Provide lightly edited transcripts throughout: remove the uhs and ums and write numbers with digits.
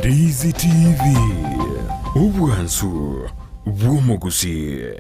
Ndizi TV ubwansu bw'Gusii.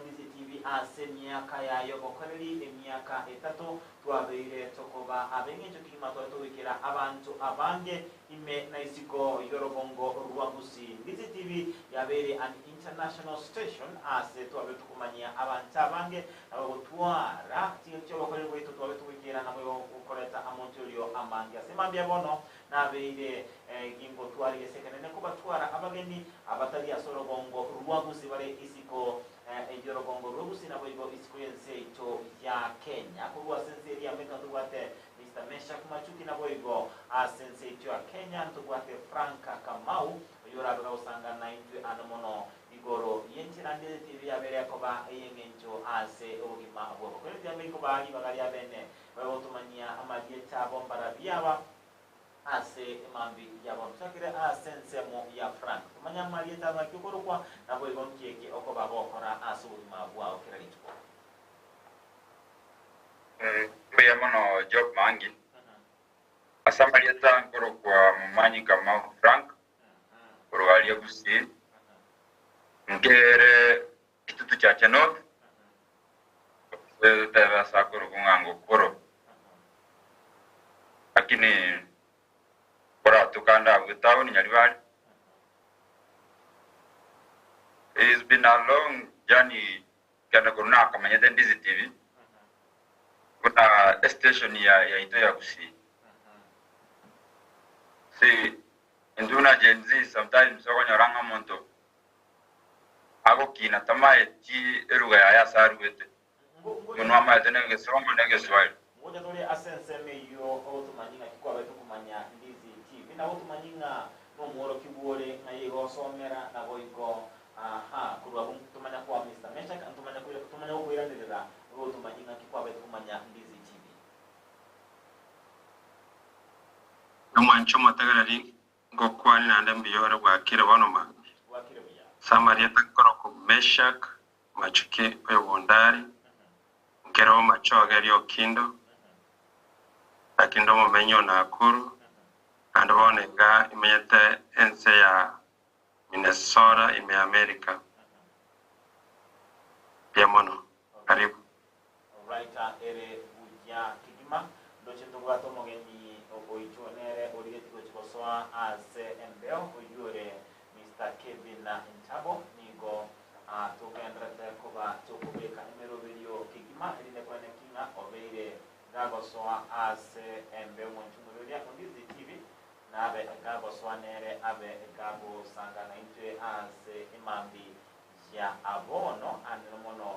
Ndizi TV miaka yayo bokoreri emyaka etatu twabeire tokoba abengejo kima twatubikira abantu abange ime na isiko yorobongo rwa Gusii. Ndizi TV yabere an international station twabe tukumanya abantu abange abagutwara cyo bokoreri bwito twabe tubikira nabo ukoreta amontolio amange asemambya bono nabeire gingo twari yesekene ko batwara abageni abatali asorobongo rwa Gusii bare isiko Yorobongo Gusii na boigo experience ito ya Kenya kuwa sensei ya meka tuwate Mr. Meshack machuki na boigo sensei ito ya Kenya tuwate Franka Kamau yora bega usanga na itu anomono igoro yenti na Ndizi TV ya bere yakoba yengenjo ase ogima abo kweli ya meko bali bagari ya bene babo tumania amadieta bombara biaba ase mambi yabo sakire sensemo ya Frank tumanya malieta makikoro kwa na boigo mkieke okoba bokora asu mabwa okiralito ya mono job mangi asa malieta nkoro kwa mumanyi kama Frank kurugalia Gusii ngere kitutu cha chanot tera sakoro kungango koro lakini kora tukanda without nyalibali. It's been a long journey kana kuna kama nyete Ndizi TV kuna station ya ito ya Gusii. See induna Gen Z sometimes soko nyoranga monto ako kina tamae ti eruga ya saruete munwa ma tenenge songo nenge swali moja dole asense meyo otumanyinga kikwa betu kumanya Ndizi TV na otumanyinga no moro kibore na yego somera na boiko kurwa tumanya kwa Mr. Meshack antumanya kwa tumanya ko irandira otumanyinga kikwa betu kumanya Ndizi TV Mwancho matagarari ngokwani na ndambi yora kwa kira bano ma Samaria takoro ko Meshack machuki oyondari ngero machoga ryo kindo akindo momenyo na akuru andobone ga imete ense ya Minnesota ime America ya mono karibu right ere buja kidima doche tugwato mogeni oichonere origeti gochoswa ase embeo oyure Mr. Kevin na Ntabo nigo tugendrete kuba tukubeka nimero video kigima ile kwa kinga obeire gagoswa ase embeo monchumurudia Ndizi TV na abe gagoswa nere abe gabo sanga na itwe ase imambi ya abono anomono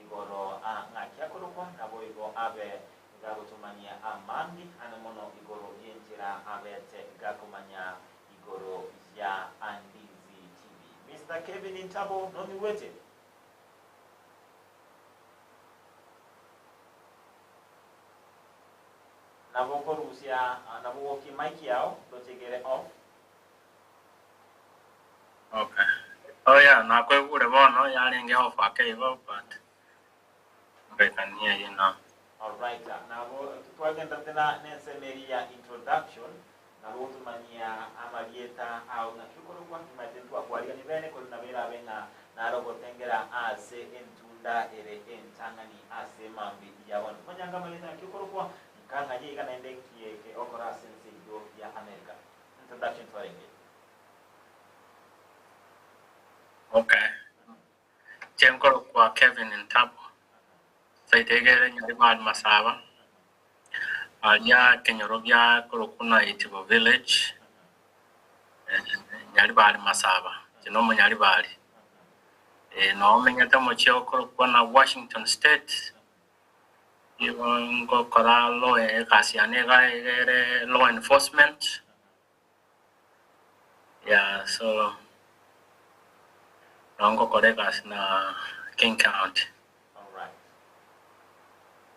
igoro ngakia kurukwa na boigo abe gabo tumania amambi anomono igoro yenjira abete gakumanya igoro ya Ndizi TV. Mr. Kevin Ntabo no miwete naboko rusia naboko ki mic yao do tegere off na kwe ule bono yali nge offer keivo but we can hear you now. All right. Now twagenda tena nensemeri ya introduction na tumanyia amalieta au na kikoro kwa kimatendwa kwa ali bene ko na bera benga na rogo tengera ase entunda ere entangani ase mambi yabona manyanga maleta kikoro kwa kanga je kana ende kieke okora sense yo ya America. Introduction for English. Okay. Jengoro kwa Kevin in Tabo. Saitegere nyalibad masaba. Anya kenyorobia korokuna itibo village. Nyalibad masaba. Jinomo nyalibad. No menyata mochio korokuna Washington State. Ngo kora law kasiane law enforcement. Yeah, so Nongo Koregas na King County. All right.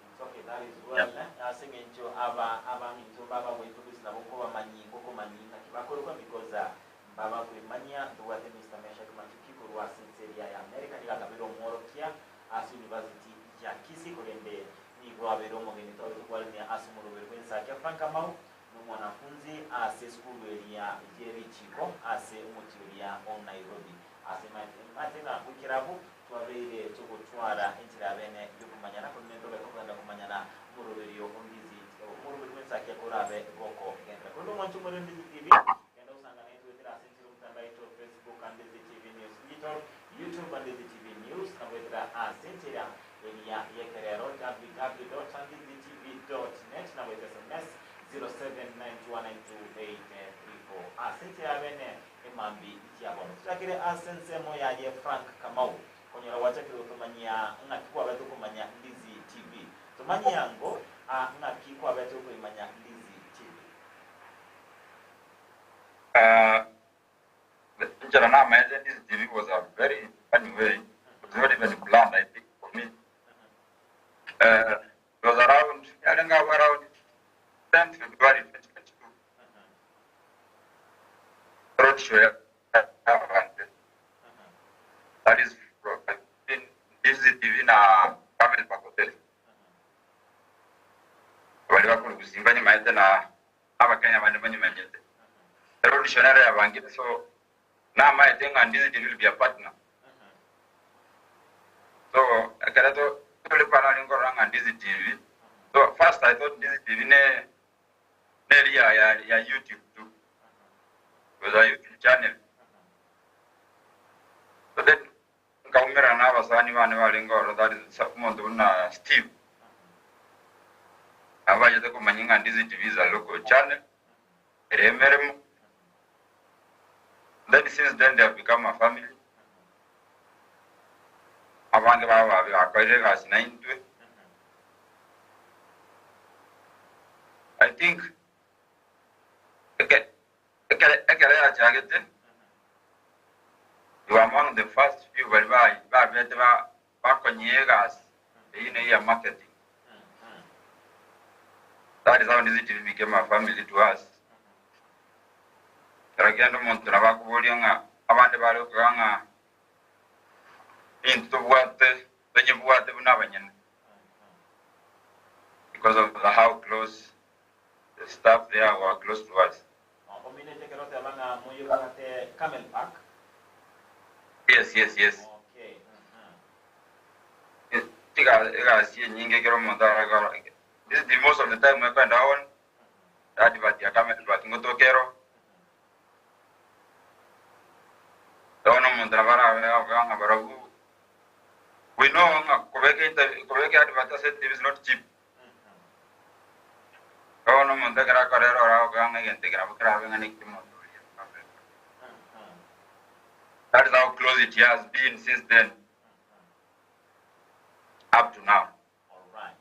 It's okay, that is well. Singing to Aba into Baba way to this Naboko Mani, Boko Mani, Nakibakoro, because Baba Mania, the water Mr. Meshack machuki was in Syria, America, Nagabero Morokia, as University Yakisi, Korende, Niguavero Mogenito, Asumuru, Saka Frankamau, Mwanafunzi, ase school area, Jerry Chico, ase Muturia on Nairobi. Asema matena ukirabu twabere tukutwara intira bene yokumanyana ko nendo bekokanda kumanyana muruberio ondizi muruberio mensaki akorabe goko genda ko ndo mwantu muri Ndizi TV kenda usanga na yetu tira sentiro mtandao Facebook and Ndizi TV News YouTube and Ndizi TV News na wetira sentira enia yekerero www.ndizitv.net na wetira SMS 0791928834 sentira bene mambi ikiabona tutakire asensemo yaje Frank Kamau konyora watakire utumanyia ngakikwa betu kumanya Ndizi TV tumanyia ngo ngakikwa betu kumanya Ndizi TV Njana na maze Ndizi TV was a very funny way. It was not even planned, I think, for me. It was around 10th February 2022. Roadshow that is in Ndizi TV na Kamel Pakotel. Wale wako Gusii ni maete na Abigael mani manyete. Revolutionary ya bangine so na maete nga Ndizi TV will be a partner. So akarato tole para lingo ranga Ndizi TV. So first I thought Ndizi TV ne ya YouTube too. It was a YouTube channel. So then, Kaumera na basani bane balingo that is Sakumondo na Steve. Abaje to kumanyinga Ndizi TV za local channel. Remeremo. Then since then they have become a family. Abange baba akoire gas 9 I think you are among the first few back on years in marketing. That is how Ndizi TV became a family to us. Ragendo Montunavaku Bolianga, Amanda Balokanga, into what the Bunavanyan. Because of how close the staff there were close to us. Yes. Okay. This is the most of the time we find down. That is what you come to Batingotokero. We know Kobeke advertisement is not cheap. That is how close it has been since then, up to now. All right.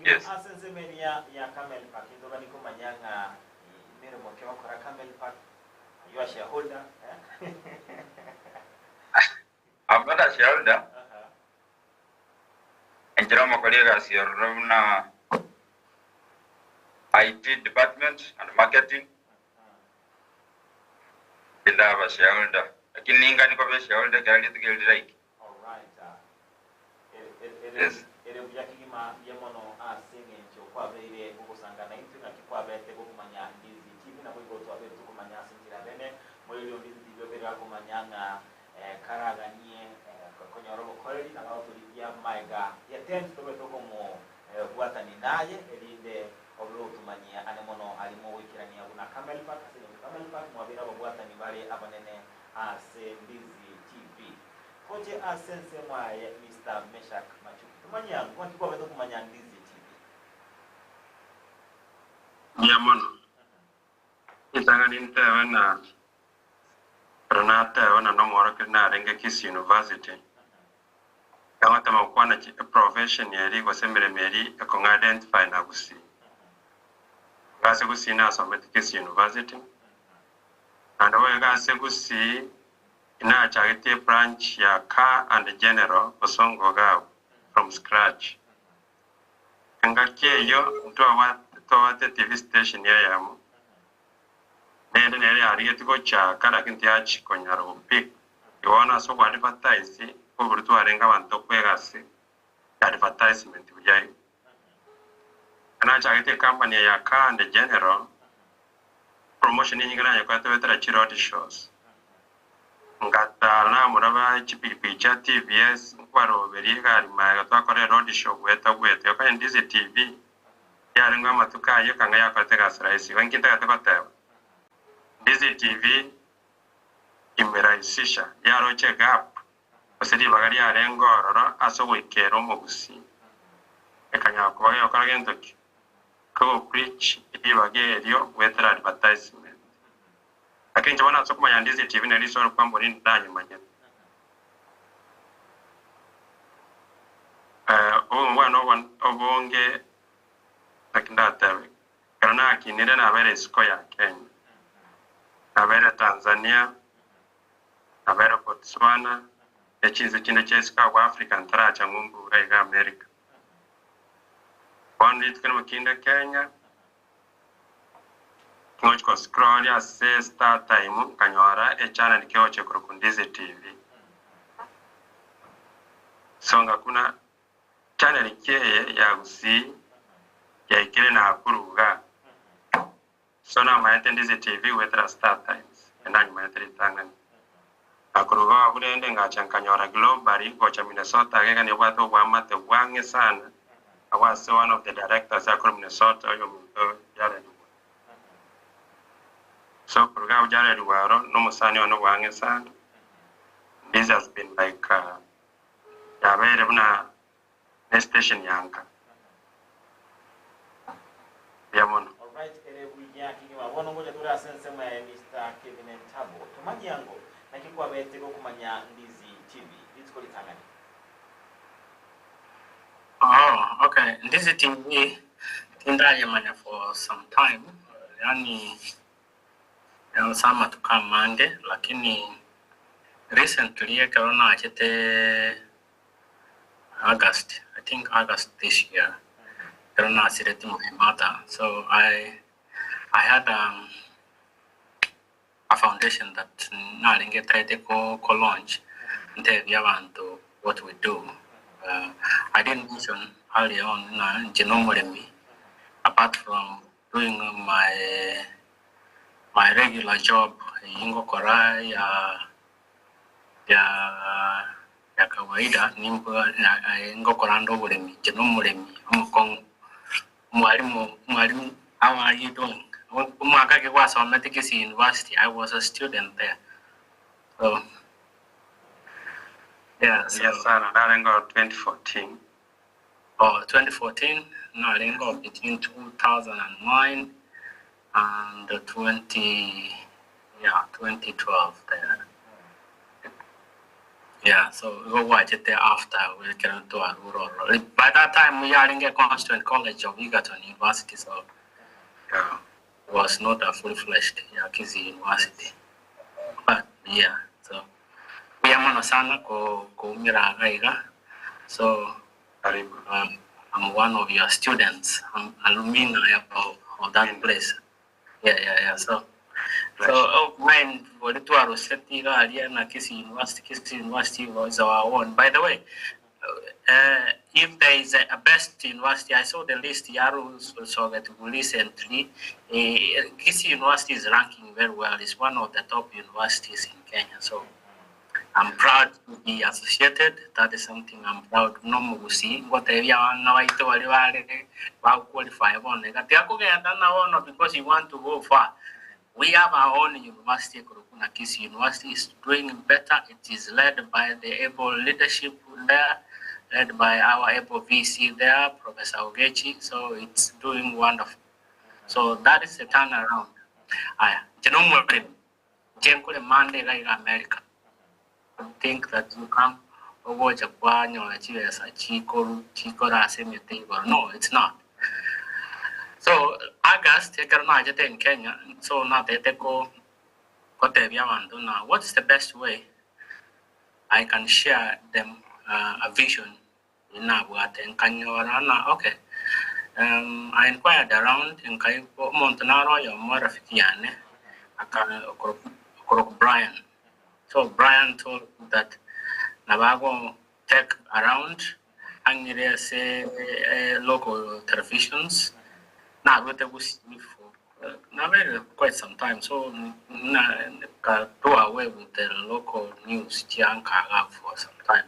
Yes. You are shareholder. I'm not a shareholder. And Jerome colleagues here run IT department and marketing. I have a shareholder. Lakini ninga niko besha olde kali tigel like. All right. Yes. Ere byakigima yemono asinge ncho kwa beire ukusanga na intu na kikwa bete kumanya Ndizi TV na bwo twa betu kumanya singira bene moyo Ndizi TV bere kumanyanga karaganie konyoro koleri na bao tulibia maiga ya tent to betu komo bwatani naye elinde oblo tumanyia anemono alimo wikirania kuna Camel Park asile Camel Park mwabira bwatani bale abanene ase Ndizi TV koje asense mwaye Mr. Meshack machuki tumanyia kwa kikwa betu kumanya Ndizi TV Yamono. Itanga nintewe na Renata wana no moro kina renge Kisii University. Kama tama kwa na profession yari kwa semere meri ko identify na Gusii. Gase Gusii na so met Kisii University. And we gase Gusii ina charity branch ya car and general osongo gao from scratch. Ngakie yo to TV station ya yamu. Nere ari etiko cha kara kinti achi konyaro pick. Iwana so advertise ko burtu arenga bantu kwegasi. Advertisement bujai. Ana charity company ya car and general promotion nyingana ya kwa tetra chiroti shows. Ngata na muraba chipipi cha TVS kwaro beriga ari ma twakore road show gweta kwa Ndizi TV. Yarenga matuka yo kanga yakatega siraisi wankita katakota. Ndizi TV imerahisisha yaro check up osiri bagari yarengo roro aso wikero mu Gusii ekanya ko bayo karagendo ko preach ibagerio wetera advertisement akinje wana sokuma ya Ndizi TV nari soro kwa mboni ndanyi manye one obonge akindata kana akinire na bere siko ya Kenya na Tanzania na Botswana echize kine chesika kwa Africa ntaracha ngumbu ga America one kana mukinda Kenya ngochko scroll ya start time kanyora channel kyoche ku Ndizi TV songa kuna channel kye ya Gusii ya ikile na akuruga so na maete Ndizi TV wetera start times endanyi maete tangani akuruga bulende ngachankanyora globally gocha Minnesota gega ne bwato bwamate bwange sana I was one of the directors akuru Minnesota yo muntu yale so kuruga ujale ruwaro no musani ono bwange sana. This has been like ya bere buna station yanka yamono. Alright, wabono ngoja tura sense mwa Mr. Kevin Ntabo tumanyango nakikwa bete ko kumanya Ndizi TV litiko litangani. Oh, okay. Ndizi TV tindaye manya for some time. Yani sama tukamande lakini recently corona achete August, I think August this year. Corona asireti my mother. So I had a foundation that nalinge taite ko launch nte yabantu what we do. I didn't mention earlier on na genomoremi apart from doing my regular job ingo kora ya kawaida nimbo ingo korando buremi genomoremi amukong mwalimu how are you doing umwaka ke kwasa wa Kisii University. I was a student there, so yeah. So, yes sir, narengo 2014 2014 narengo between 2009 and 2012 there. Yeah, so we watch it there after we came to a rural. By that time, we are in a Constituent College of Egerton University, so yeah, it was not a full-fledged Kisii University. But yeah, so we are manasana ko mira gaiga. So I'm one of your students. I'm alumni of that place. Yeah. So So, mine, for the two Rossetti, na Kisii University was our own. By the way, if there is a best university, I saw the list Yaru saw that recently. Kisii University is ranking very well. It's one of the top universities in Kenya. So I'm proud to be associated. That is something I'm proud. No Gusii, what area now I told you qualify on because you want to go far. We have our own university, Kisii University is doing better. It is led by the able leadership there, led by our able VC there, Professor Ogechi. So it's doing wonderful. So that is a turnaround. I Monday like America. I think that you come over Japan or Chico, no, it's not. So August, in Kenya, so now they go. What's the best way I can share them a vision? Okay. I inquired around in Montanaro, your Morafikiane, Brian. So Brian told that Navago take around and say local televisions. Now, what was for quite some time. So, do away with the local news for some time.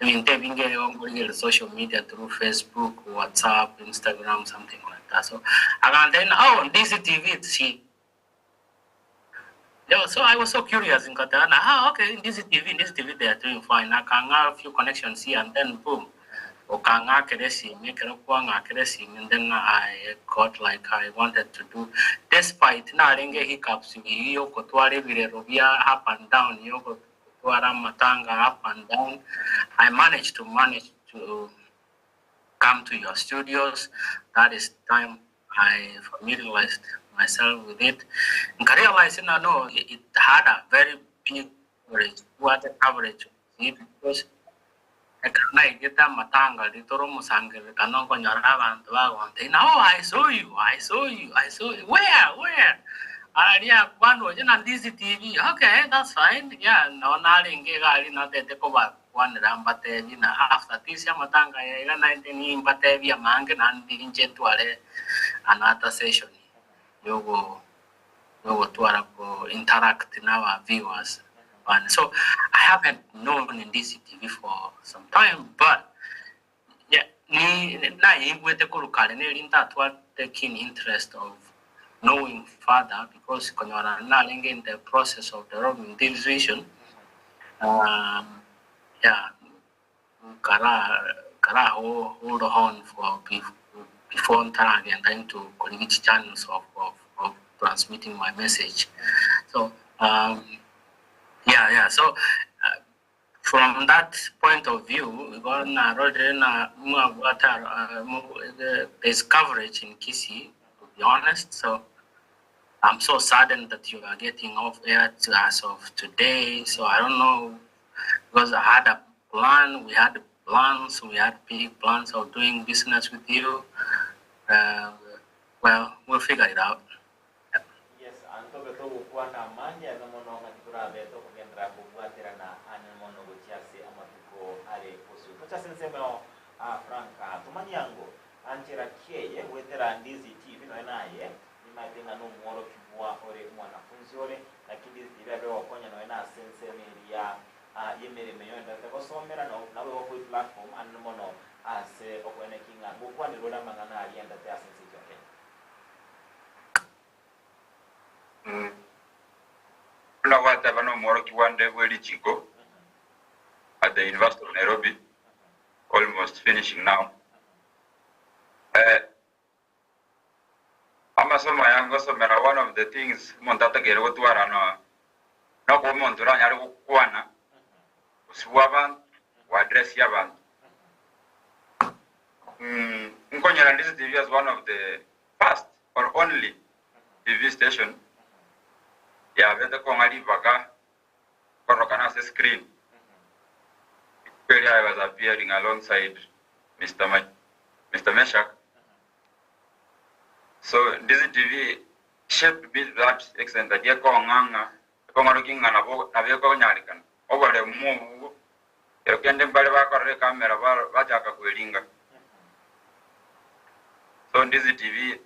I mean, taking on social media through Facebook, WhatsApp, Instagram, something like that. So, and then, Ndizi TV, see. So I was so curious in Katana. Okay, Ndizi TV, they are doing fine. I can have a few connections here, and then boom. And then I got like I wanted to do, despite hiccups, up and down, up and down. I managed to come to your studios. That is time I familiarized myself with it. And I realized, no, it had a very big coverage, water coverage, because I saw you. Where? Yeah, one was in Ndizi TV. Okay, that's fine. Yeah, no, nothing. Not the cover one but after this Yamatanga, I 19 Batavia Mangan and the Ingentuale another session. You go to interact in our viewers. And so I haven't known Ndizi TV for some time, but yeah, with the keen interest of knowing further because in the process of the division, hold on for before and then to connect channels of transmitting my message. So so from that point of view, there's coverage in Kisii, to be honest. So I'm so saddened that you are getting off air as of today. So I don't know, because I had a plan, we had big plans of doing business with you. Well, we'll figure it out. Yes, Franka tumanyango anchera kieye wetera Ndizi TV no naye nimatenga no mworo kibwa ore mwanafunzi ore lakini irabe wakonya no na sensemeria yemere meyo ndate kosomera no nawe wo platform anmono ase okwene kinga bukwa ni rola mangana ali ndate asensi joke kuna wata bano mworo kiwande weli chiko at the University of Nairobi, almost finishing now. One of the things Montata Gero to Arano, no Montura Yaruana, Swaban, Wadress Yavan. Nkonya Ndizi TV is one of the first or only TV station. Yeah, better Kongari Baga, Korokanase screen. I was appearing alongside Mr. Meshack. So Ndizi TV shaped to that extent that you go nganga, looking and a go nyarikan. Over the move, you can then buy a camera, Vajaka Kulinga. So in this TV,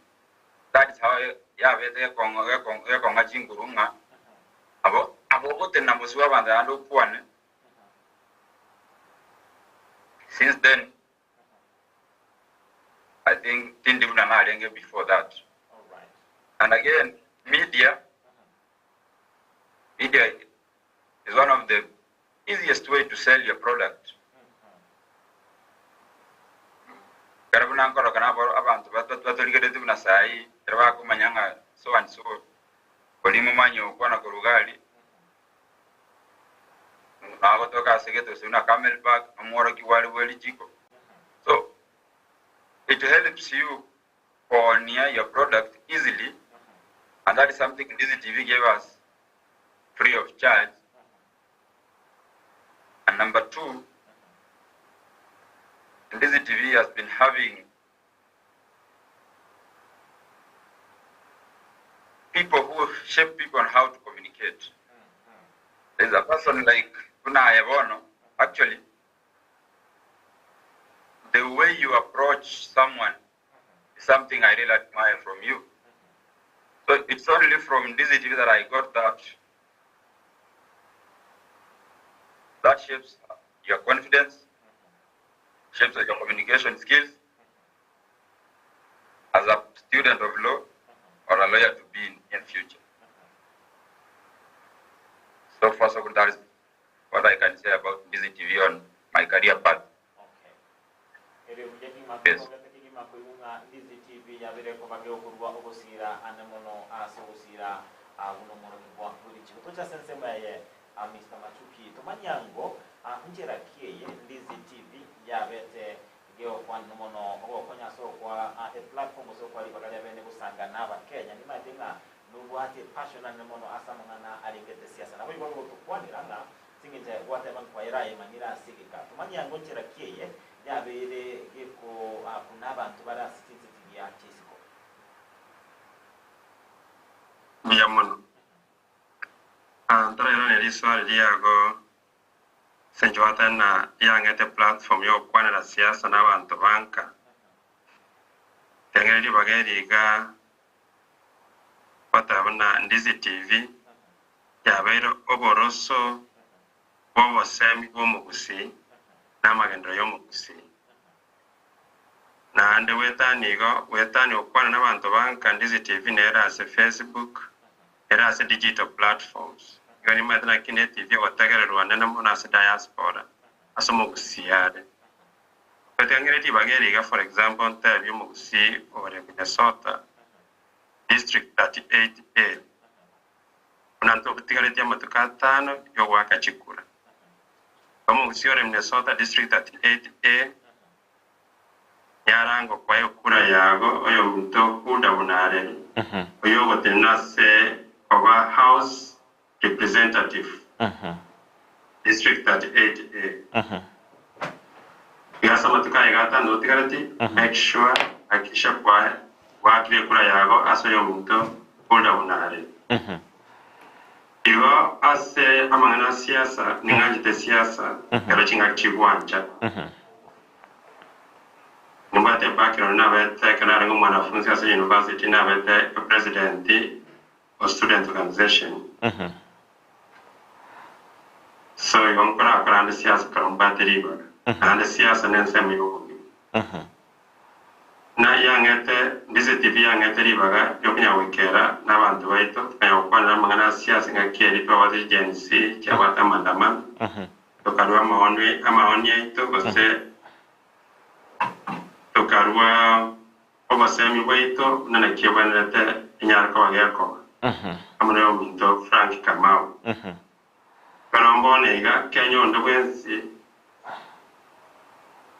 that is how they're going to about the numbers were on the Alu one. Since then, I think didn't even know before that. All right. And again, media is one of the easiest way to sell your product. Karabuna ko kana bor abantu batolike tuna sai traba ko manyanga so and so kolimo manyo ko na kurugali na go to ka segeto suna camel bag amora ki wali wali jiko. So it helps you for near your product easily, and that is something Ndizi TV gave us free of charge. And number two, Ndizi TV has been having people who shape people on how to communicate. There's a person like Kuna Ayavono, actually, the way you approach someone is something I really admire from you. So it's only from Ndizi TV that I got that. That shapes your confidence, shapes your communication skills as a student of law or a lawyer to be in future. So first of all, that is what I can say about Ndizi TV on my career path. Yes. Ndizi TV yabere ko bagyo kurwa obosira anamono asogosira abuno mono kwa buri kibuto cha sensema ye Mr. Machuki tumanyango njera kiye Ndizi TV yabete geo kwa mono okonya so kwa a platform so kwa libagale bene kusanga naba Kenya ni madinga nubwate passion na mono asamana alingete siasa na bwo bwo tukwanira na singeje wate kwa iraye manira sikika tumanyango njera kiye yabere geko kuna abantu barasitse ya kisiko yamuno antara ino neri swali liago senjwata na yangete platform yo kwana la siasa na abantu banka tengeri bageri ga patabna Ndizi TV yabere oboroso bo semi bo mu Gusii na magendro yo mu Gusii na ande wetani okwana n'abantu banka Ndizi TV nera se Facebook era se digital platforms gani madana kine TV watagara Rwanda na mona se diaspora asomo Gusii betangere ti bageri ga for example interview mu Gusii or Minnesota district 38A unanto kutigale ti amatukatano yo waka chikura kama Gusii or Minnesota district 38A yarango kwa yo kura yago oyo mto kuda bunare oyo gotenase over house representative district 38A yasa matuka igata no tigarati make sure akisha kwa wakire kura yago aso yo mto kuda bunare igo ase amangana siasa ninganjite siasa yarachinga chibwanja Numbate background na bete kana rango mwanafunzi asa university na bete president of student organization. So yung kana siasa karumbate riba. Kana siasa nensemi yogi. Na yangete Ndizi TV yangete riba ga yokunya wikera na bantu baito kaya kwana mangana siasa ngakeri pa wadi jensi chawata mandama. Tokarwa maonye ito kose tokarwa obasemi waito nana kibanete inyarka wageko amano minto Frank Kamau kana mbone ga Kenya ndobwensi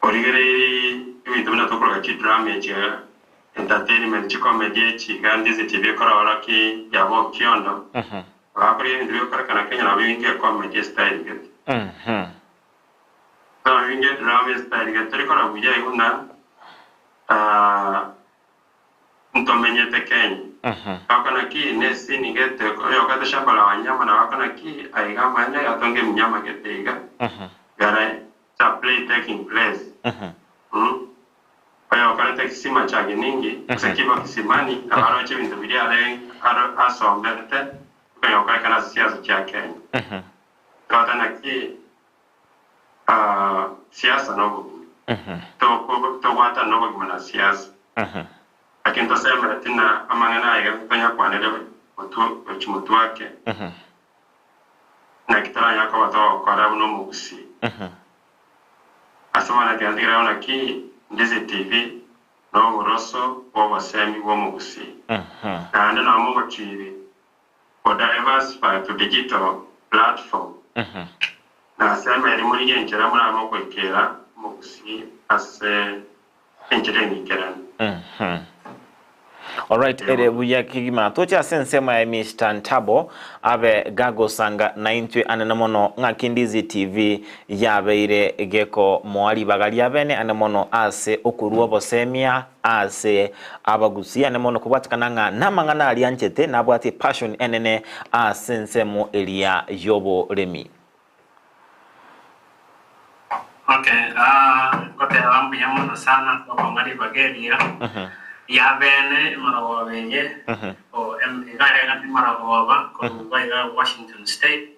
origeri ibintu na tokora ki drama je entertainment comedy chi Ndizi TV kora waraki yabo kiondo akori ndio kora kana Kenya na wingi comedy style get so wingi drama style get rikora buja iguna ntomenyete Kenya wakana ki nesi nigete yo kata shamba la wanyama na wakana ki aiga manya yatonge mnyama getega gara cha play taking place ayo kana takisima chage ningi usakiba kisimani abaro che bintu biri ale aso mbete ayo kana siasa chake kata na ki siasa no to wata no gumana siasa lakini tasema tena amangana yakafanya kwa nele mtu wake na kitara yako watoa kwa rabuno mugusi asema na kiandira ona ki Ndizi TV no rosso wa wasemi wa mugusi na ndio na mungu chiri for diversify to digital platform na sema ni muri yenjera muri amoko ikera mugusi ase enjere ni kerani Alright, buya kigima tocha sensema ya Mr. Ntabo abe gago sanga na intwe anemono ngakindizi TV yabeire geko mwali bagali abene anemono ase okuruwa bosemia ase abagusi anemono kubatikana nga namangana alianchete nabwate passion enene asensemo elia yobo remi. Okay, kote ambu yamono sana kwa mwali bagelia ya bene marawa benye o igare marawa ko baiga Washington State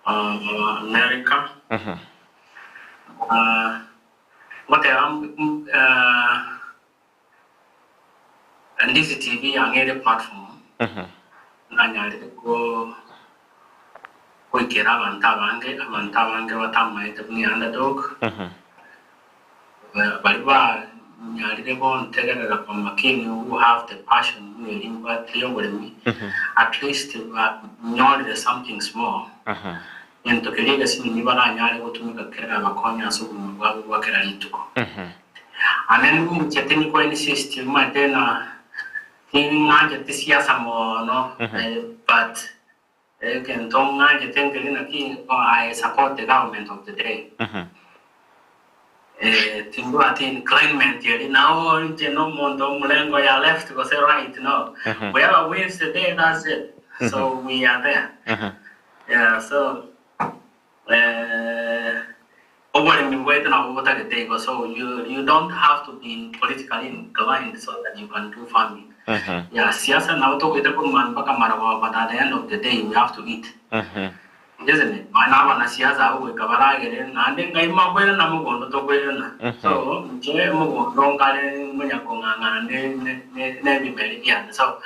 America what Ndizi TV angere platform nanyari ko ikera abantabange batamaite kuni underdog baliba nyari bon tegerera kwa makini who have the passion in what they with me at least there's something small into kiriga sini nibara nyari gutumika kera bakonya sugu wakera lituko and then we chatting ko any system tena tinga siasa mo no but can tonga jetenga na ki I support the government of the day tingo atin claimant here now no mondo mulengo ya left go say right no whoever wins the day that's it so we are there yeah so over me wait now what the day go so you don't have to be politically inclined so that you can do farming yeah siasa na to kwenda kwa man baka marawa but at the end of the day we have to eat isn't it? Mana wana siasa au kabarage na ndenga imakwela na mugondo to kwela so je mugondo ngale munya konganga ne bibeli so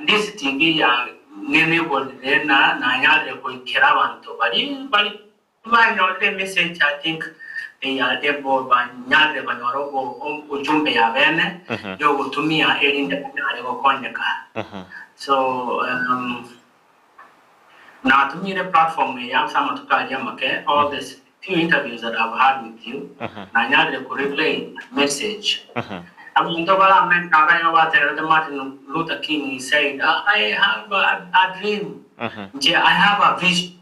this TV ya nene bonde na nyale ko ikera bantu bali banyo the message I think they are able by nyale banyoro ujumbe ya bene yo kutumia elinde ko konyeka so now to me the platform we have some to okay all this few interviews that I've had with you na nyale ko replay message I mean to bala men kaya about the Martin Luther King he said I have a dream I have a vision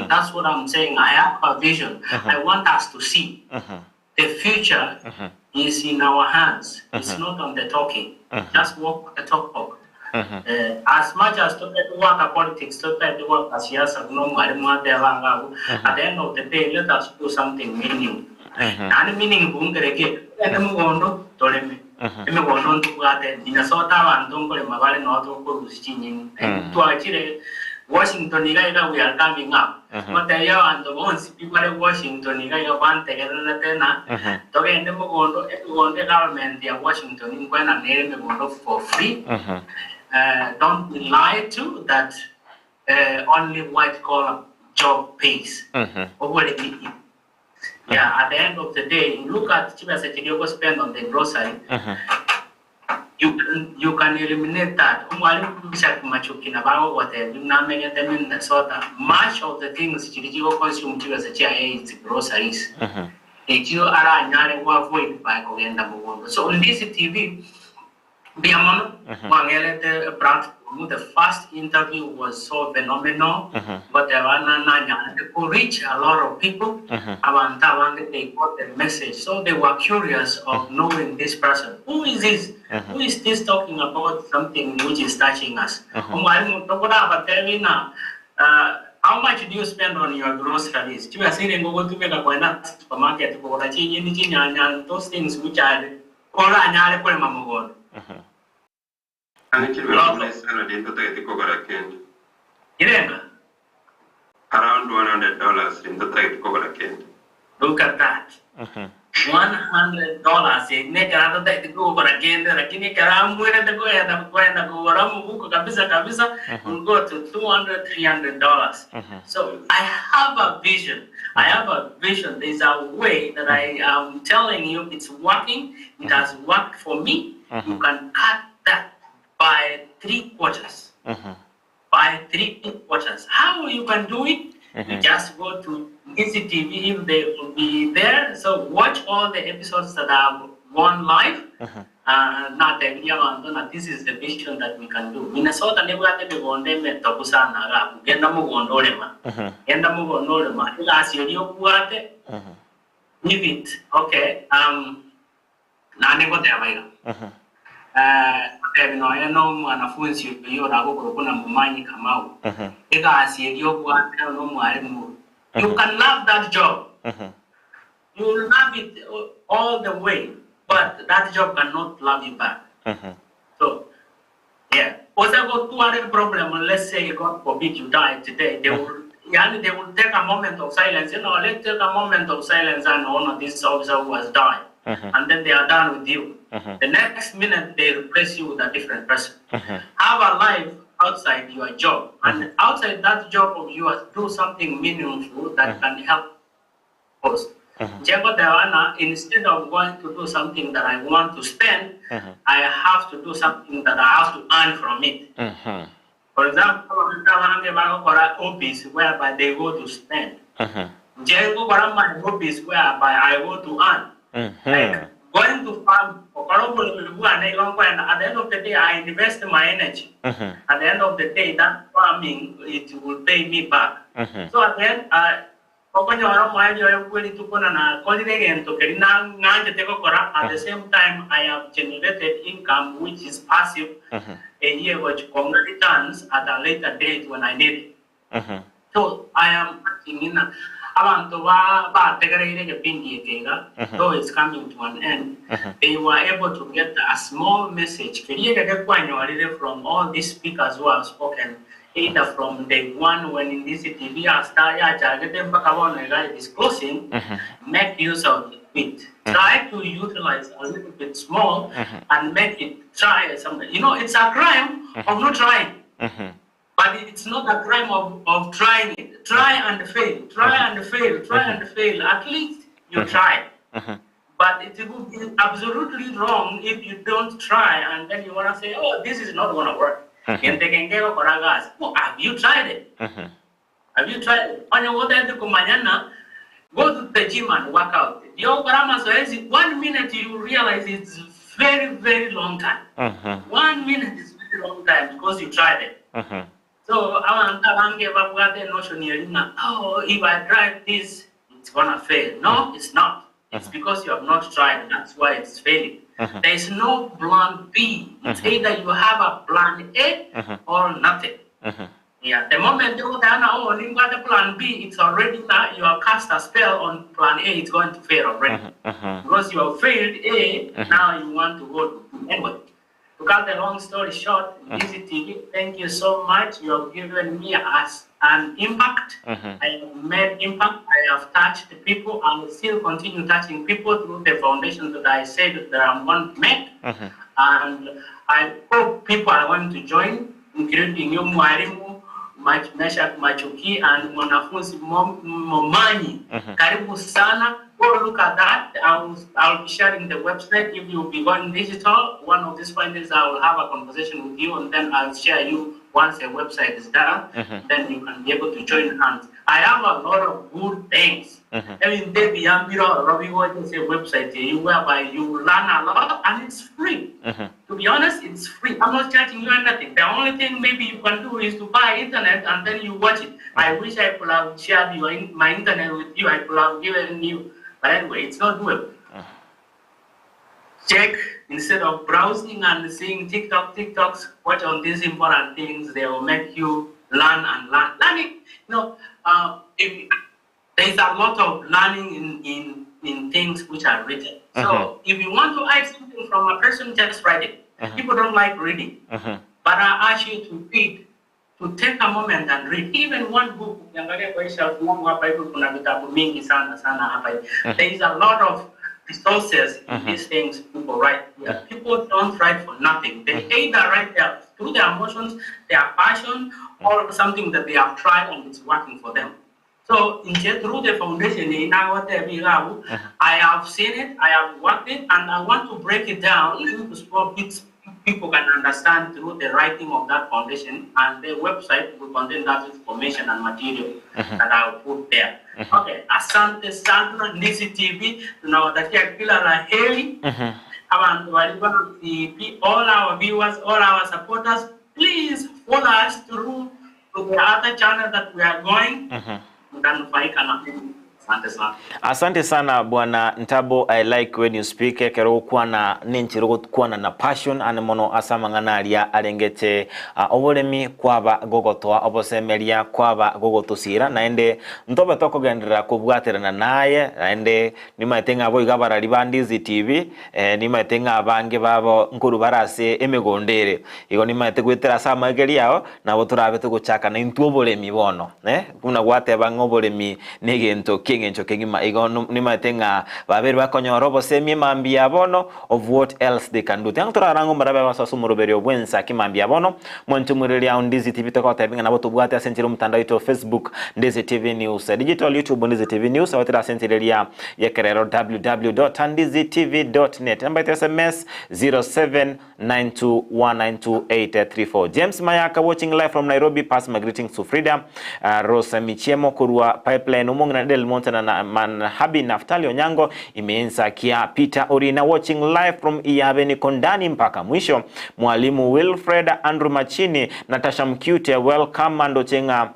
that's what I'm saying I have a vision I want us to see the future is in our hands it's not on the talking just walk the talk as much as to work politics, to work as yes, no at the end of the day, let us do something meaning. And meaning bungereke, and the Mugondo, Toleme, Mugondo to go in a sort of and don't go in Mavali not to go to Chile, Washington, we are coming up. But they are and the ones people in Washington, one together, to end the Mugondo, everyone, the government, they are Washington, in when a name Mugondo for free. Don't be lied to that only white collar job pays. Yeah, at the end of the day, you look at Chiba spend on the grocery, you can eliminate that. Meshack machuki about whatever you now make them in the sort of much of the things you consume is groceries. You are avoid by Kogenda. So on this TV, Biamon, Mangele, the brand the first interview was so phenomenal, but they could reach a lot of people. They got the message, so they were curious of knowing this person. Who is this? Who is this talking about something which is touching us? How much do you spend on your groceries? Those things which are around $100 in the tight cover candy. Look at that. $100. Will go to $200, $300. So I have a vision. I have a vision. There's a way that I am telling you it's working. It has worked for me. You can cut that by 3/4. By 3/4. How you can do it? You just go to Gusii TV if they will be there. So watch all the episodes that are gone live. Not every one. This is the vision that we can do. Minnesota never had to go on them at Topusana. Get them on Dolema. Get them on Dolema. Last year, you what? Leave it. Okay. Nani got there. Wanafunzi kuna mumanyi kamau you can love that job, you will love it all the way, but that job cannot love you back. So yeah, was I got 200 problem? Let's say God forbid you die today, they will take a moment of silence. Let's take a moment of silence and honor this officer who has died. And then they are done with you. The next minute they replace you with a different person. Have a life outside your job, and outside that job of yours, do something meaningful that can help us. Instead of going to do something that I want to spend, I have to do something that I have to earn from it. For example, hobbies whereby they go to spend. My hobbies whereby I go to earn. Like going to farm, at the end of the day, I invest my energy. At the end of the day, that farming, it will pay me back. So at the end, at the same time, I have generated income which is passive, a year which returns at a later date when I need it. So I am acting in a though it's coming to an end, they were able to get a small message from all these speakers who have spoken, either from day one when in this TV is closing, make use of it. Try to utilize a little bit small and make it try something. It's a crime of not trying. But it's not a crime of trying it. Try and fail. Try and fail. Try and fail. At least you try. But it would be absolutely wrong if you don't try and then you want to say, oh, this is not going to work. And they can get oh, have you tried it? Have you tried it? Go to the gym and work out. 1 minute you realize it's very, very long time. 1 minute is very long time because you tried it. So I gave up the notion here. Oh, if I try this, it's gonna fail. No, it's not. It's because you have not tried. That's why it's failing. There is no plan B. It's either you have a plan A or nothing. Yeah, the moment you got the plan B, it's already that you have cast a spell on plan A. It's going to fail already because you have failed A. Now you want to go to B. Anyway. To cut the long story short, Gusii TV, thank you so much. You have given me an impact. I have made impact. I have touched the people. I will still continue touching people through the foundation that I said that I'm going to make. And I hope people are going to join, including you, Mwalimu, Meshack, machuki, and mwanafunzi Momanyi. Karibu sana. Go look at that. I'll be sharing the website. If you'll be going digital, one of these Fridays I will have a conversation with you, and then I'll share you once a website is done, then you can be able to join hands. I have a lot of good things. I mean, there be a website here whereby you learn a lot and it's free. To be honest, it's free. I'm not charging you anything. The only thing maybe you can do is to buy internet and then you watch it. I wish I could have shared my internet with you. I could have given you. But anyway, it's not doable. Check, instead of browsing and seeing TikToks, watch on these important things. They will make you learn and learn. Learning, there's a lot of learning in things which are written. So if you want to hide something from a person, just write it. People don't like reading. But I ask you to read, to take a moment and read. Even one book, there is a lot of resources in these things people write. People don't write for nothing. They either write through their emotions, their passion, or something that they have tried and it's working for them. So through the foundation, I have seen it, I have worked it, and I want to break it down into small bits people can understand through the writing of that foundation, and the website will contain that information and material that I'll put there. Okay, asante sana Ndizi TV, tunawatakia kila la heri. All our viewers, all our supporters, please follow us through to the other channel that we are going. Asante sana bwana Ntabo. I like when you speak. Kero kuwa na ninchirogo kuwa na passion ane mono asama nganaria alengete obolemi kwaba gogotoa obosemeria kwaba gogotosira naende ntobe toko gendera kubwaterana naye naende nimatenga abo igabara libandizi TV nimatenga abange babo nkuru barase emegondere igo nimate gwetera samageri yao nabo turabe tuguchaka na intu obolemi bono kuna gwate bangobolemi negento encho kengima igo nimatenga babere bakonyoro bosemi mambia bono of what else they can do tang turarango marabe basasu muroberi obwensa kimambia bono mwantu mureli ya Ndizi TV toko tabinga nabo tubwate asentiro mtandao ito Facebook Ndizi TV News digital YouTube Ndizi TV News awatira asentiro ya kerero www.ndizitv.net number SMS 0792192834. James Mayaka watching live from Nairobi. Pass my greetings to Frida Rosa Michemo kurua pipeline umongi na Del Monte na Manhabi Naftali Onyango imeensa kia Peter Orina watching live from Iabeni Kondani mpaka mwisho. Mwalimu Wilfred Andrew Machini Natasha Mcute welcome ando chenga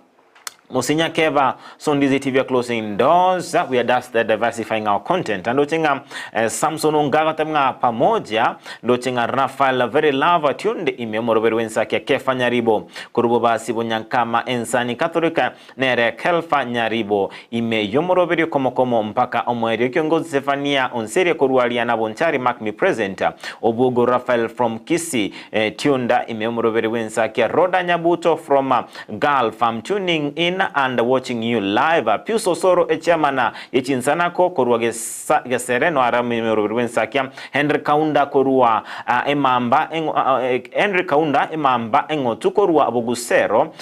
Musinya Keva, so Ndizi TV closing doors. We are just diversifying our content. And dochinga Samson Ungaga temga pamoja. Dochinga Rafael very love tunde imemoroberu wensakia Kefa Nyaribo. Kurubo basi bunyankama ensani Katolika nere Kelfa Nyaribo. Ime yomoroberu komo mpaka omweri kiongozi Stefania Onseri kurualia na bonchari mark me present. Obugo Rafael from Kisii tunda imemoroberu wensakia Roda Nyabuto from Gulf. I'm tuning in and watching you live. Pius Osoro echamana echinsanako korwa gesereno arami morobensakia Henry Kaunda korwa Henry Kaunda emamba engo tukorwa abogusero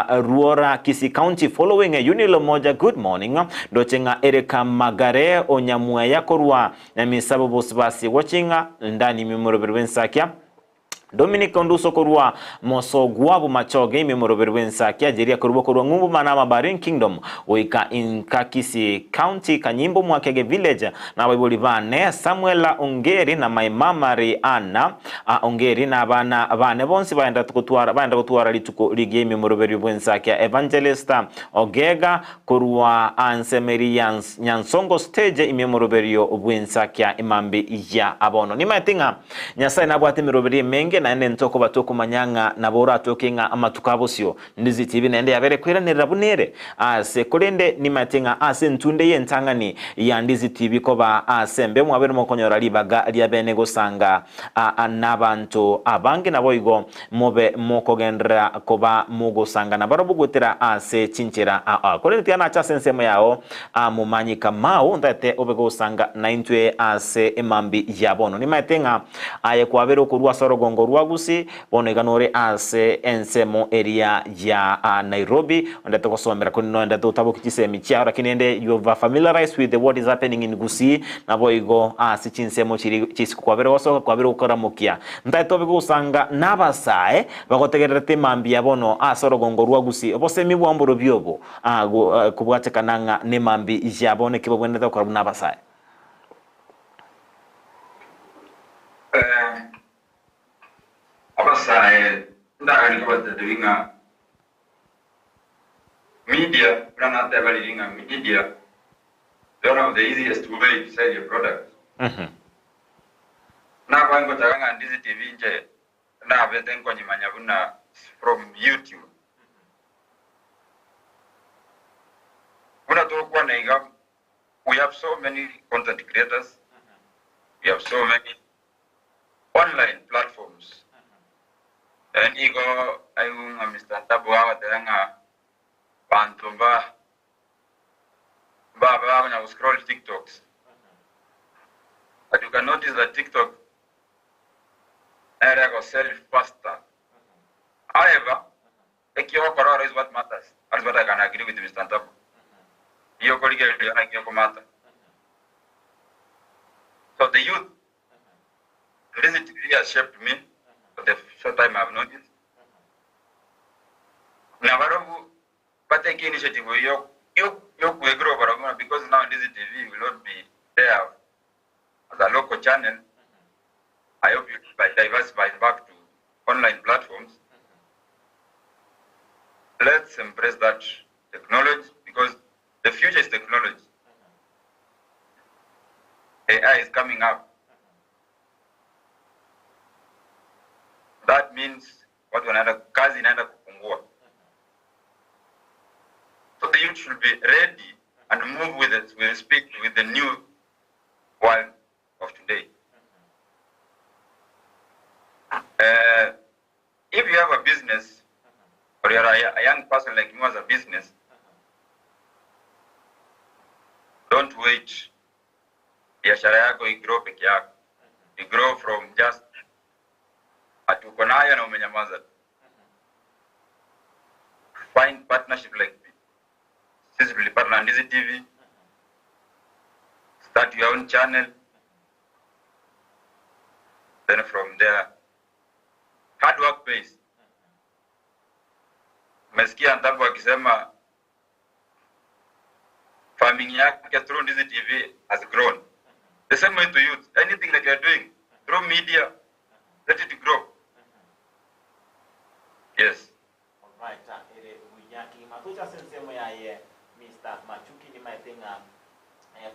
Ruora Kisii County following a unilo moja good morning dochenga Erika Magare Onyamwaya korwa na misabo bosbasi watching ndani morobensakia Dominic Konduso korwa moso guabu machoge memoroberwensa kia jeria korwa ngumbu manama Barin Kingdom oika in Kisii County Kanyimbo Mwakege village na Bibolivane Samuela Ongeri na my mama Rihanna Ongeri na bane bonsi baenda kutwara lituko ligi memoroberwensa kia Evangelista Ogega korwa Ansemeri Nyansongo stage imemoroberio obwensa kia imambi ya abono ni matinga nyasai na bwate meroberi menge na ende ntoko batoko manyanga na bora tokinga amatukabosyo Ndizi TV nende yabere kwiranira bunere ase kolende ni matenga ase ntunde yentangani ya Ndizi TV koba asembe mwabere mokonyora libaga lya bene gosanga anabantu abange naboigo mobe mokogendra koba mugosanga na barobugotera ase chinchira kolende tiana cha sensemo yao mumanyika mao ndate obegosanga na intwe ase emambi yabono ni matenga aye kwabere kurwa sorogongo rwa Gusii boneganore ase ensemo area ya Nairobi ondete gosomera kuni no ndete utabuka kisemi chia lakini ende you are familiarized with what is happening in Gusii nabo igo ase chinsemo chisi kwabere gosoka kwabere gukora mukia ndaito bigusanga nabasae bagotegerete mambia bono ase rogongo rwa Gusii obosemi bwamburo byobo kubwatekananga ne mambi jabone kibo bwendete gukora nabasae abasae ndagani kubatedinga media planata baliringa media one of the easiest way to sell your product na kwangu taganga Ndizi TV nje na beten ko nyimanya buna from YouTube kuna to kwa naiga we have so many content creators we have so many online platforms and ego ayunga Mr. Tabu hawa taganga bantumba baba when I scroll TikToks but you can notice that TikTok area go sell faster. However, ekyo kororo is what matters. That's what I can agree with Mr. Tabu. Iyo kolike yana kyo matter. So the youth visit really has shaped me for the short time I've known it. Nabarobu but take initiative yo grow barabara because now Ndizi TV will not be there as a local channel. I hope you diversify back to online platforms. Let's embrace that technology because the future is technology. AI is coming up. That means what kazi inaenda kupungua. So the youth should be ready and move with it, will speak with the new world of today. If you have a business or you're a young person like me as a business, don't wait. Biashara yako igrow peke yako. You grow from just atuko nayo na umenyamaza. Find partnership like this. Really partner on Ndizi TV. Start your own channel. Then from there, hard work pays. Meskia Ntabu akisema farming yake through Ndizi TV has grown. The same way to youth. Anything that you are doing through media, let it grow. Yes. Alright, wiyaki matucha sensemo ya Mr. Machuki ni maetenga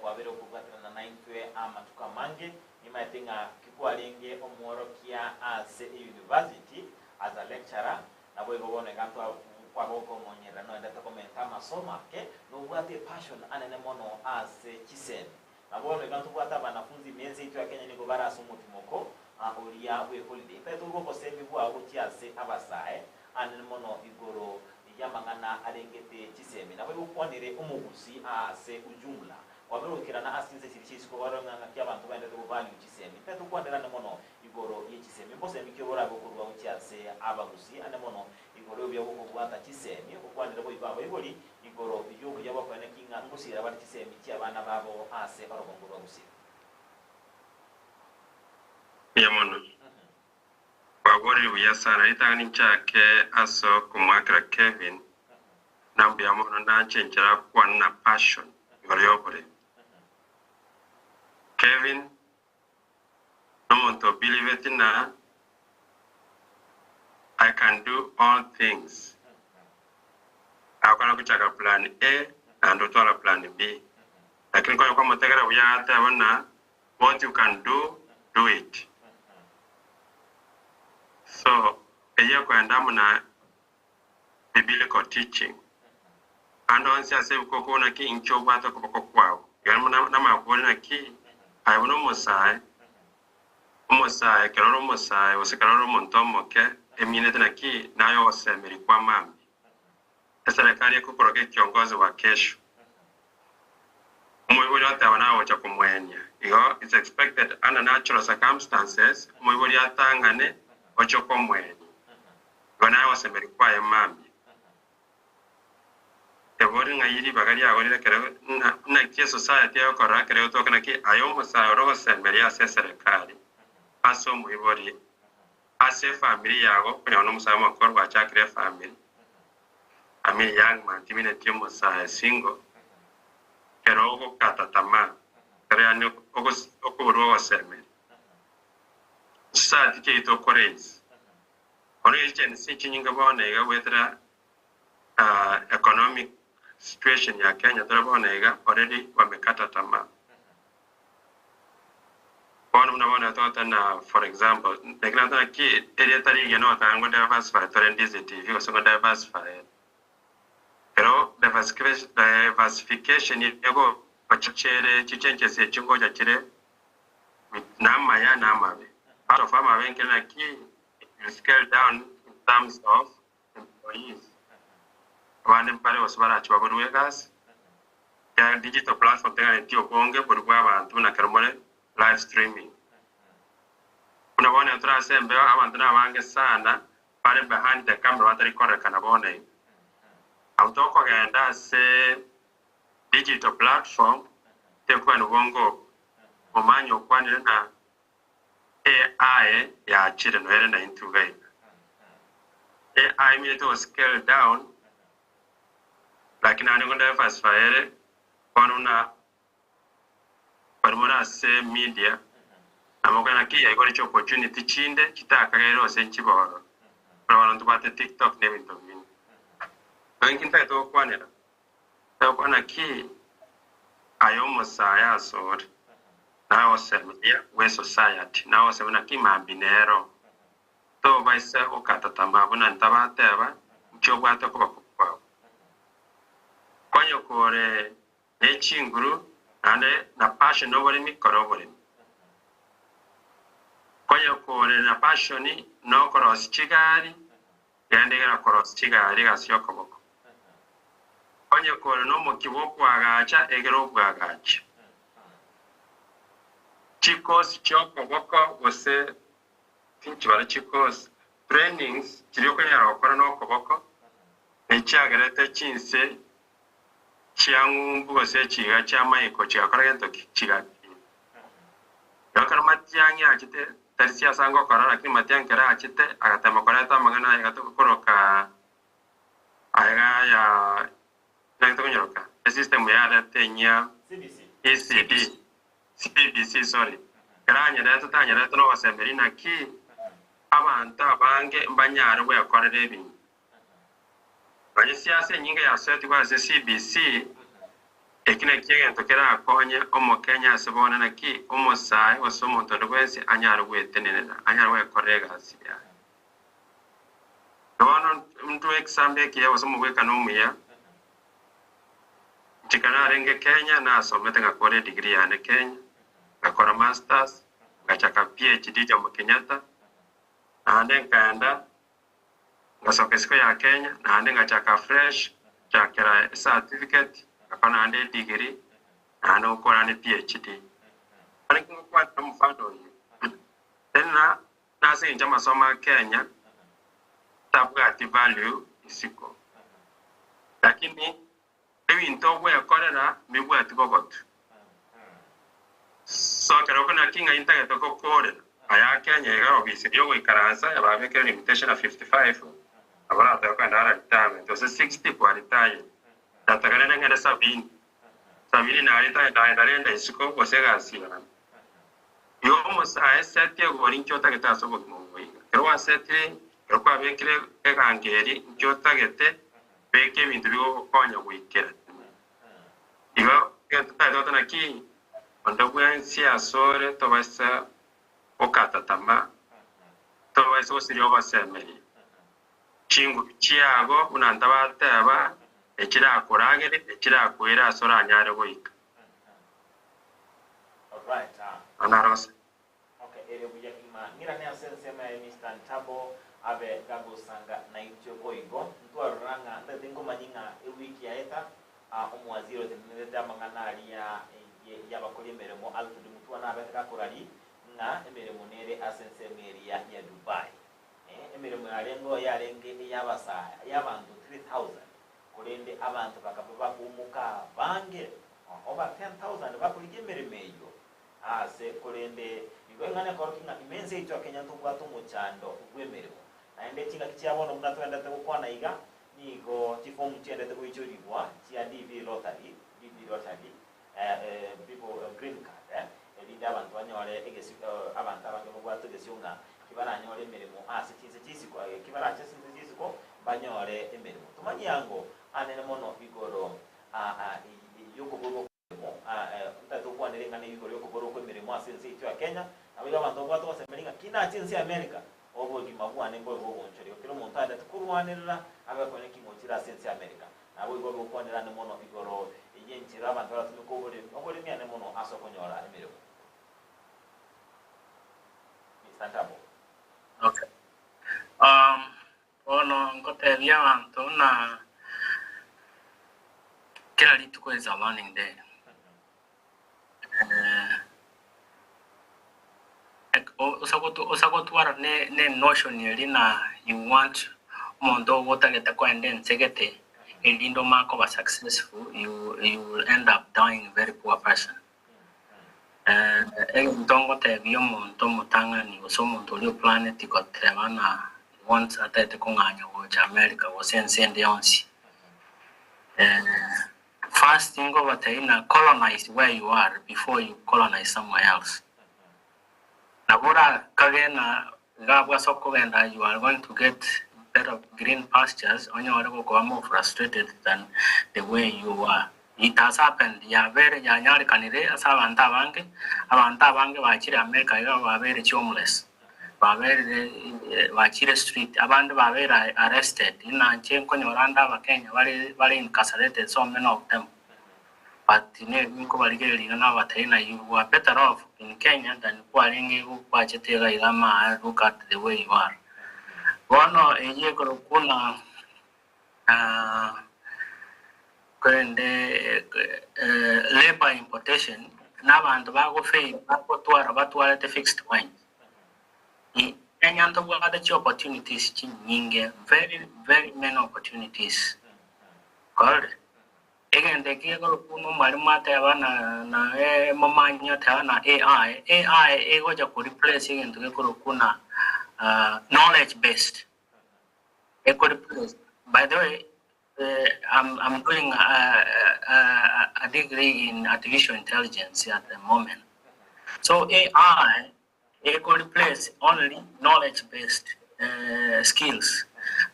kwa vero kugatana na naintwe amatuka mange ni maetenga kikualenge omworokia as a university as a lecturer na bwe gobone gato kwa boko monyera no ndata komenta masoma ke no bwate passion anene mono as kisemi na bwe gato bwata banafunzi miezi itu ya Kenya niko bara asumutimoko olia we holiday peto go semi bwa gotiase abasae anene mono igoro yamangana arengete kisemi na bwe ukwanire umugusi ase ujumla wabirukira na asinze kirishiko baronganga kyabantu bende to value kisemi peto kwandera ne mono igoro yekisemi mbose mikiyobora gokurwa ucyase abagusi ane mono igoro byo bwata kisemi ukwandira bo ibabo igori igoro byo yabo kwane kinga ngusira bari kisemi cyabana babo ase barogongurwa gusi yamono bagori uyasana itani chake aso kumwakira Kevin nambi yamono nancenjera kwa na passion yoriyobore Kevin no to believe it na I can do all things. Akana kuchaka plan A and utola plan B. Lakini kwa mtegera uyata wana what you can do it. So eya kwa ndamu na biblical teaching. And once I say uko na ki incho bata kuboko kwao. Yaani na makubona ki aibono Mosai keroro Mosai wasekeroro montomo ke eminete na ki nayo wasemeri kwa mambi. Serikali ya kukoroge kiongozi wa kesho. Umwibuli hata wanao cha kumwenya. It's expected under natural circumstances umwibuli hata angane ochoko mweni wana wasemeri kwa ya mami ebori ngayiri bagari agorire kere na tie society yo kora kere to kana ki ayo musa ro semeri ase serikali aso muibori ase family yago kunya no musa makoro wa chakre family ami young man timine tie musa single kero ogo katatama kere ani ogo ro semeri sa dike to koreis origin si chinyinga bone ga wetra economic situation ya Kenya bone ga already wamekata tamaa. Kwa unaona tota na for example negrata ki area tari geno tango diversify to Ndizi TV so diversify pero diversification yego pachichere chichenche se chingo cha chire nama ya nama be part of farmer when can you scale down in terms of employees. One pale wasubara chiwa gas ya digital platform tenga nitio bonge burugwa abantu na karmole live streaming. Unaona otra sembe abantu na wange sana pale behind the camera watari kore kana bone. Autoko genda se digital platform tekwa nubongo omanyo kwani na AI ya chile no ere na intugai. AI mi to scale down lakini anagonda fast fire kwanuna parmona se media amogana ki ya gori opportunity chinde kitaka gero senchi boro pero abantu bate TikTok ne bintu bini ankinta to kwanera to kwana ki ayo musaya sor na osemia we society na osemina ki mabinero to baisa okatatamba buna ntabateba chobwa to ko kwanyo kore nechinguru ande na passion nobody mi korobore kwanyo kore na passioni no koros chigari yande gara koros chigari gasyo koboko kwanyo kore no mokiboko agacha egero bwagacha chikos choko boko wose tinchi bari chikos trainings chiriko nyara okora no koboko echagarete chinse chiangu bose chiga chama iko chakora gento chiga yakara matiangi achite tersia sango kora lakini matiangi kara achite agatama kora ta magana agato koroka aga ya nangto nyoroka system ya tenya CBC sorry karanya data tanya data no wasemberi na ki abanta bange mbanyare we akora debi banye siasa nyinga ya seti kwa CBC ekina kiega tokera akonye omo Kenya sebona na ki omo sai osomo todwensi anyare we tenena anyare we korega asiya dono mtu example ki ya osomo we kanomu ya chikana renge Kenya na somete ngakore degree ya ne Kenya ngakora masters ngachaka PhD Jomo Kenyatta ande kaenda ngasokesko ya Kenya na ande ngachaka fresh chakera certificate akona ande degree na ukora ne PhD ani kwa mfano hiyo tena nasi njama soma Kenya tabgati value isiko lakini ebi ntobo ya korera mibu atibogot so kero kuna kinga internet ko kore aya Kenya ega obisi yo ikaransa ya babeke limitation of 55 abara ta kwa ndara retirement so 60 kwa retire tatakana ngenda 70 na retire da isiko osega asira yo mosa sete gori nchota geta sobo mongoi kero sete kero kwa bekire egangeri nchota gete beke bintu byo konya wikera igo kenta dota na ki ando bwensi asore to basa okata tama to basa osirio basemeri chingu chiago unanda bateba ekira akoragere ekira akwera asora anyare boika alright anarosa okay ere buya ima ngira ne asense ma Mr. Ntabo abe gago sanga na ityo koigo ntwaranga ndadengo manyinga ewiki yaeta omwaziro tenete amanganari ya bakoli emeremo alfred mutwana abeka korari na emeremo nere asense meria ya Dubai emirimo yarengo yarenge yabasa yabantu 3000 kulende abantu bakaba bakumuka bange over 10,000 bakulike emirimo eyo ase kulende igwengane korkinga imense ito Kenya tubwatu muchando gwemirimo naende kinga kicyabona umuntu twendete gukwana iga nigo tifomu cyendete kuyicyuribwa cya DV Rotary people green card elinde abantu banyore egesi abantu abange mugwatu gesyunga kibaranyore emirimo ase kisiko kibarache kisiko banyore emirimo tumanyango anene mono igoro yokoboro ntatukwanire ngane igoro yokoboro ko emirimo ase nsi cyo Kenya abiga abantu bwatu basemelinga kina chinsi America obogi mabwane ngo bonchori kiro muntu adate kurwanirira abakone kimotira ase nsi America nabo igoro kwanira ne mono igoro yenchira abantu batumiko obore myane mono asokonyora emirimo Tabo. Okay. Ono ngotebia abantu na kila litu is a learning day. Usagotuara ne notion yelina you want mondo wotageta kwende nsegete elindo mako ba successful you will end up dying a very poor person. Don't go to view monto mutanga ni usomonto lio planet got tevana once at the Konganya which America was in Sendionsi. First thing over there, colonize where you are before you colonize somewhere else. Nabura Kagena Gabwa Sokogenda, you are going to get better green pastures on your go more frustrated than the way you are. It has happened. Ya very yanyari kanire asabanta bange wachire America yo wa very homeless. Wa very wachire street abantu ba very arrested. Ina chenko nyoranda wa Kenya wale incarcerated so many of them. But niko baligeli na wataina you are better off in Kenya than kwa lingi kwa chetega ilama look at the way you are. Bono ejeko kuna labor importation n'abantu bagofeyi bakotwara batwara the fixed wine enyanto gwada chi opportunities chinyinge very many opportunities called again the kiego kuno marimata yabana na momanyo ta na AI ego ja ku replace into ko kuna knowledge based ego replace by the way I'm doing a degree in artificial intelligence at the moment. So AI, it could replace only knowledge-based skills,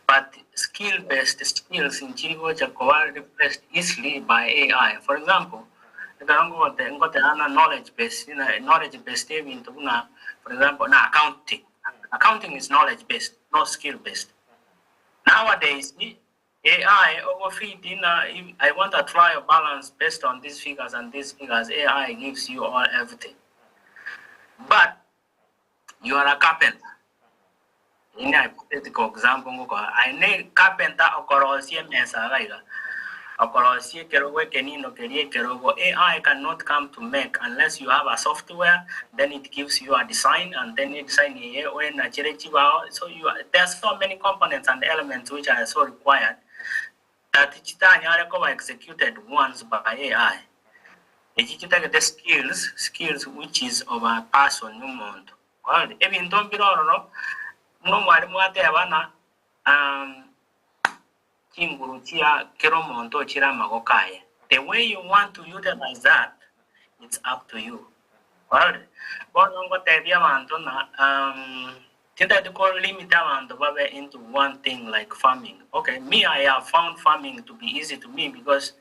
but skill-based skills in Chigo are replaced easily by AI. For example, knowledge-based, for example, accounting. Accounting is knowledge-based, not skill-based. Nowadays, AI overfeed in I want a trial balance based on these figures and these figures. AI gives you all everything. But you are a carpenter. In a hypothetical example, I need carpenter okorosie mesa raiga. Okorosie kerowe kenino kerie kerogo. AI cannot come to make unless you have a software. Then it gives you a design, and then you design here when a so there's so many components and elements which are so required that are executed once by AI. The skills which is of a person no month. Well, even don't be no more abana kingurutia keromonto chira magokai. The way you want to utilize that, it's up to you. Well, but to call limit into one thing like farming. Okay, me, I have found farming to be easy to me because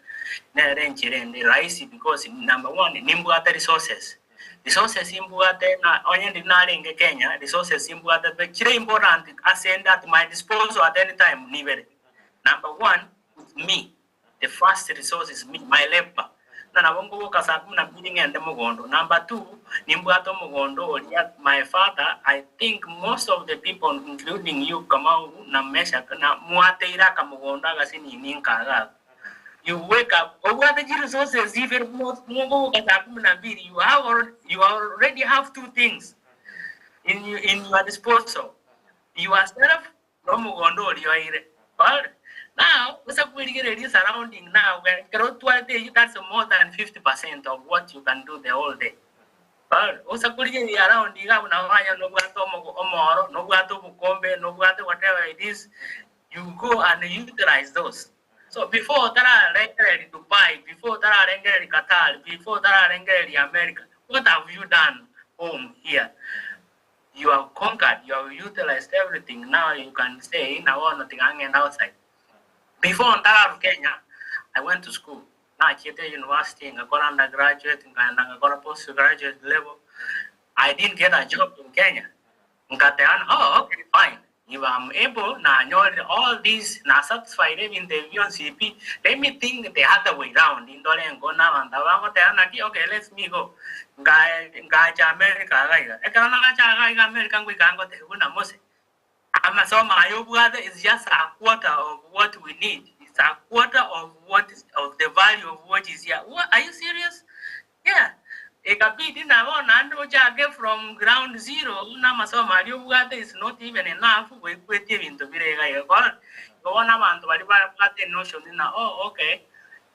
because number one, nimbuate resources. Resources imbuate na onye in Kenya, resources imbuate very important ascend at my disposal at any time. Number one, me. The first resource is me, my labor. Number two, my father, I think most of the people, including you, Meshack, you wake up, what the resources, you already have two things in your disposal. yourself, no mugondo yoire. But now, what's up with the surrounding now? That's more than 50% of what you can do the whole day. But what's up with the around the no omoro, no bukombe, no whatever it is, you go and utilize those. So before that are rented in Dubai, before that are rented in Qatar, before that are rented in America, what have you done home here? You have conquered, you have utilized everything. Now you can say, now nothing hanging outside. Before that of Kenya, I went to school. Now I came to university, I got undergraduate, and I got a postgraduate level. I didn't get a job in Kenya. Oh, okay, fine. If I'm able, now I know all these, now satisfied in the UNCP, let me think the other way around. In Dole and go now, and okay, let me go. Guy, America, American, we can go to Hunamose. My brother is just a quarter of what we need. It's a quarter of what is of the value of what is here. What, are you serious? Yeah. From ground zero, is not even enough. We put it into notion. Oh, okay.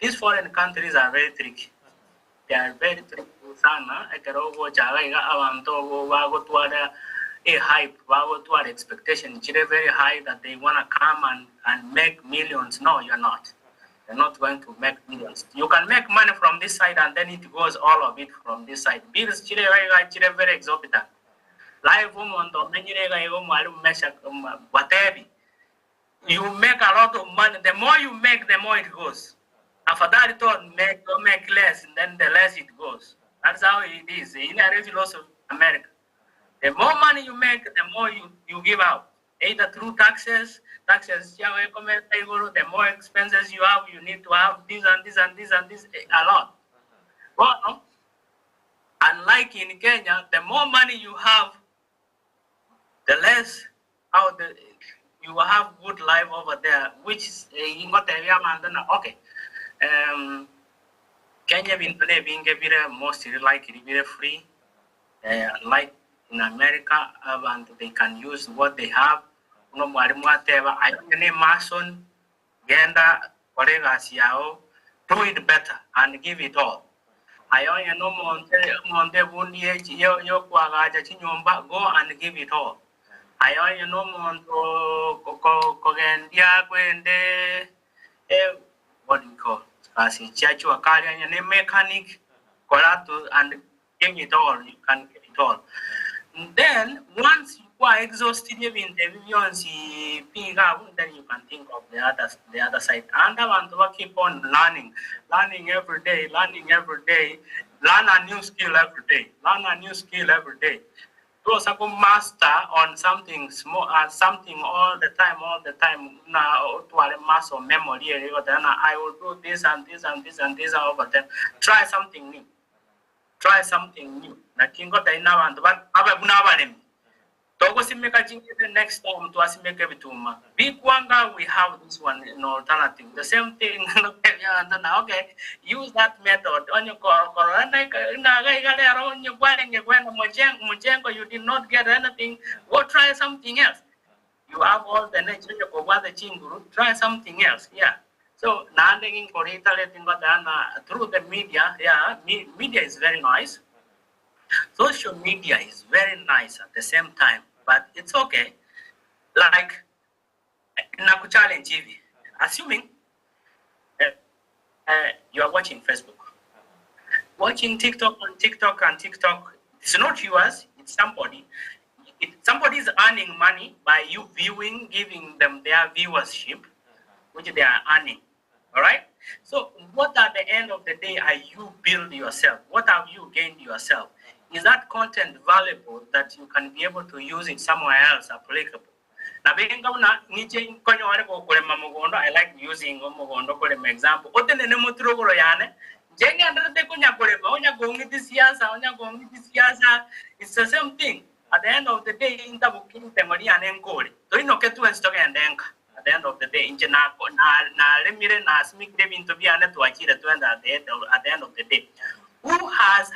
These foreign countries are very tricky. They are very tricky. A hype, to expectation, it's very high that they want to come and make millions. No, you're not. You're not going to make millions. You can make money from this side and then it goes all of it from this side. Bills very exorbitant. Live woman, Meshack, whatever. You make a lot of money. The more you make, the more it goes. After that, it make less, and then the less it goes. That's how it is. In the loss of America. The more money you make, the more you give out. Either through taxes, the more expenses you have, you need to have this and this and this and this a lot. Well, unlike in Kenya, the more money you have, the less you have good life over there, which is okay. Kenya being mostly like very free, like in America, and they can use what they have. I don't Mason, Genda, whatever, do it better and give it all. I only know Monte go and give it all. I only know what do you call as a church or a mechanic, and give it all. You can give it all. Then once you are exhausted in the then you can think of the other side. And I want to keep on learning every day, learn a new skill every day. Those are master on something small, something all the time. Now to a mass of memory, then I will do this and this and this and this over there. Try something new. Na kingo taina and what ababunabalem. Togo simeka the next time to asimeke bituma. Big wanga we have this one in alternative. The same thing. Okay, use that method on your you did not get anything. Go try something else. You have all the nature of the chinguru. Try something else. Yeah. So through the media, media is very nice. Social media is very nice at the same time, but it's okay. Like Naku Challenge TV, assuming you are watching Facebook, watching TikTok and TikTok, it's not yours, it's somebody. Somebody is earning money by you viewing, giving them their viewership, which they are earning. All right. So, what at the end of the day are you build yourself? What have you gained yourself? Is that content valuable that you can be able to use it somewhere else applicable? I like using example. It's the same thing. At the end of the day, at the end of the day, at the end of the day, who has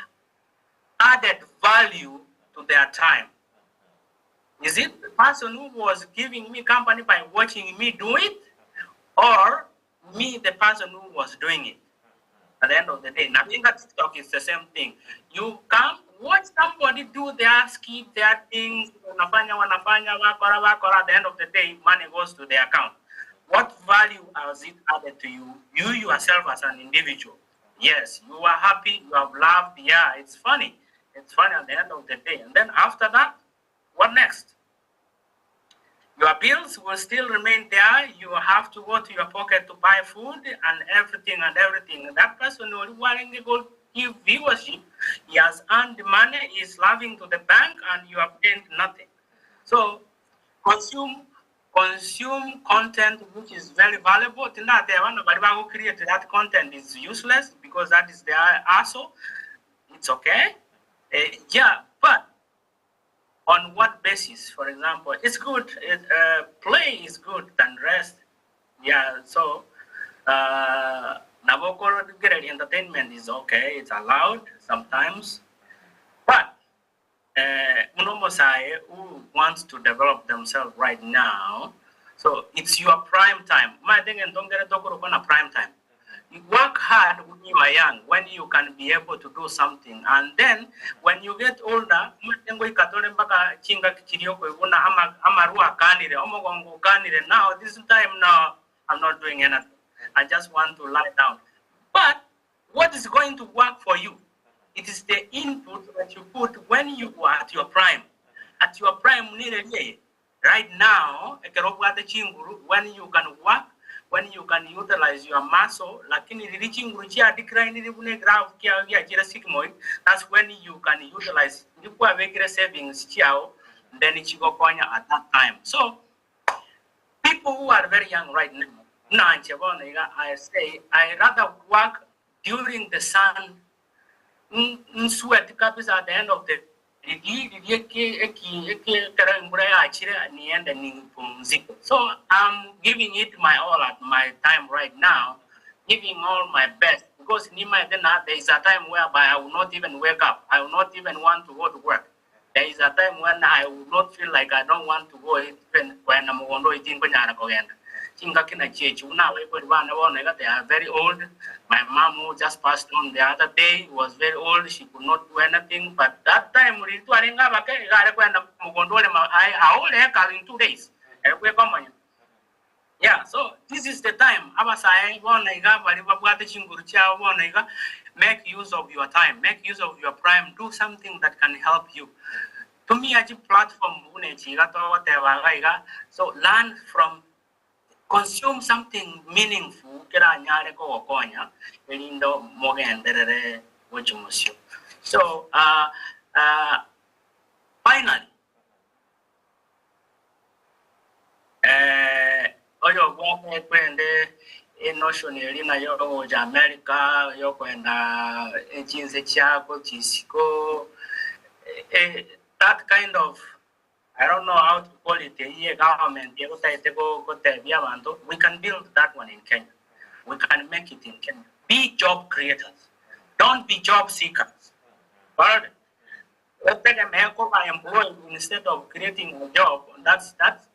added value to their time? Is it the person who was giving me company by watching me do it, or me, the person who was doing it? At the end of the day, and I think that TikTok is the same thing. You come watch somebody do their skip, their things, wanafanya, wakora. At the end of the day, money goes to their account. What value has it added to you? You yourself as an individual. Yes, you are happy, you have laughed. Yeah, it's funny. It's funny at the end of the day. And then after that, what next? Your bills will still remain there. You have to go to your pocket to buy food and everything. And that person will go give viewership. He has earned money, he is laughing to the bank, and you have gained nothing. So consume content which is very valuable. Who created that content is useless because that is their asshole. It's okay. Yeah, but on what basis? For example, it's good. Play is good than rest. Yeah, so entertainment is okay. It's allowed sometimes, but who wants to develop themselves right now? So it's your prime time. My thing and don't get a prime time. You work hard when you are young, when you can be able to do something. And then when you get older, now this time now I'm not doing anything. I just want to lie down. But what is going to work for you? It is the input that you put when you are at your prime. At your prime, right now, when you can work, when you can utilize your muscle, reaching that's when you can utilize savings then at that time. So people who are very young right now, I say I rather work during the sun sweat kabisa at the end of the so I'm giving it my all at my time right now, giving all my best, because there is a time whereby I will not even wake up. I will not even want to go to work. There is a time when I will not feel like I don't want to go even when I'm going to eat. They are very old. My mom who just passed on the other day was very old. She could not do anything. But that time, in 2 days. Yeah, so this is the time. Make use of your time. Make use of your prime. Do something that can help you. To me, as a platform, so learn from. Consume something meaningful. So, finally, America, that kind of, I don't know how to call it, government, we can build that one in Kenya. We can make it in Kenya. Be job creators. Don't be job seekers. But let's take a employee instead of creating a job. That's what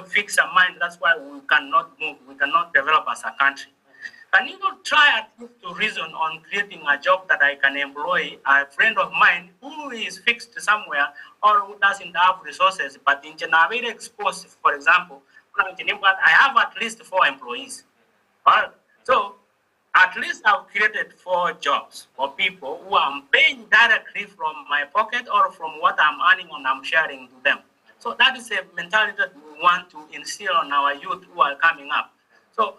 fix our mind. That's why we cannot move. We cannot develop as a country. Can you try at least to reason on creating a job that I can employ a friend of mine who is fixed somewhere or who doesn't have resources, but in Nyamira exposed, for example, I have at least 4 employees. Right? So at least I've created 4 jobs for people who I'm paying directly from my pocket or from what I'm earning and I'm sharing to them. So that is a mentality that we want to instill on our youth who are coming up. So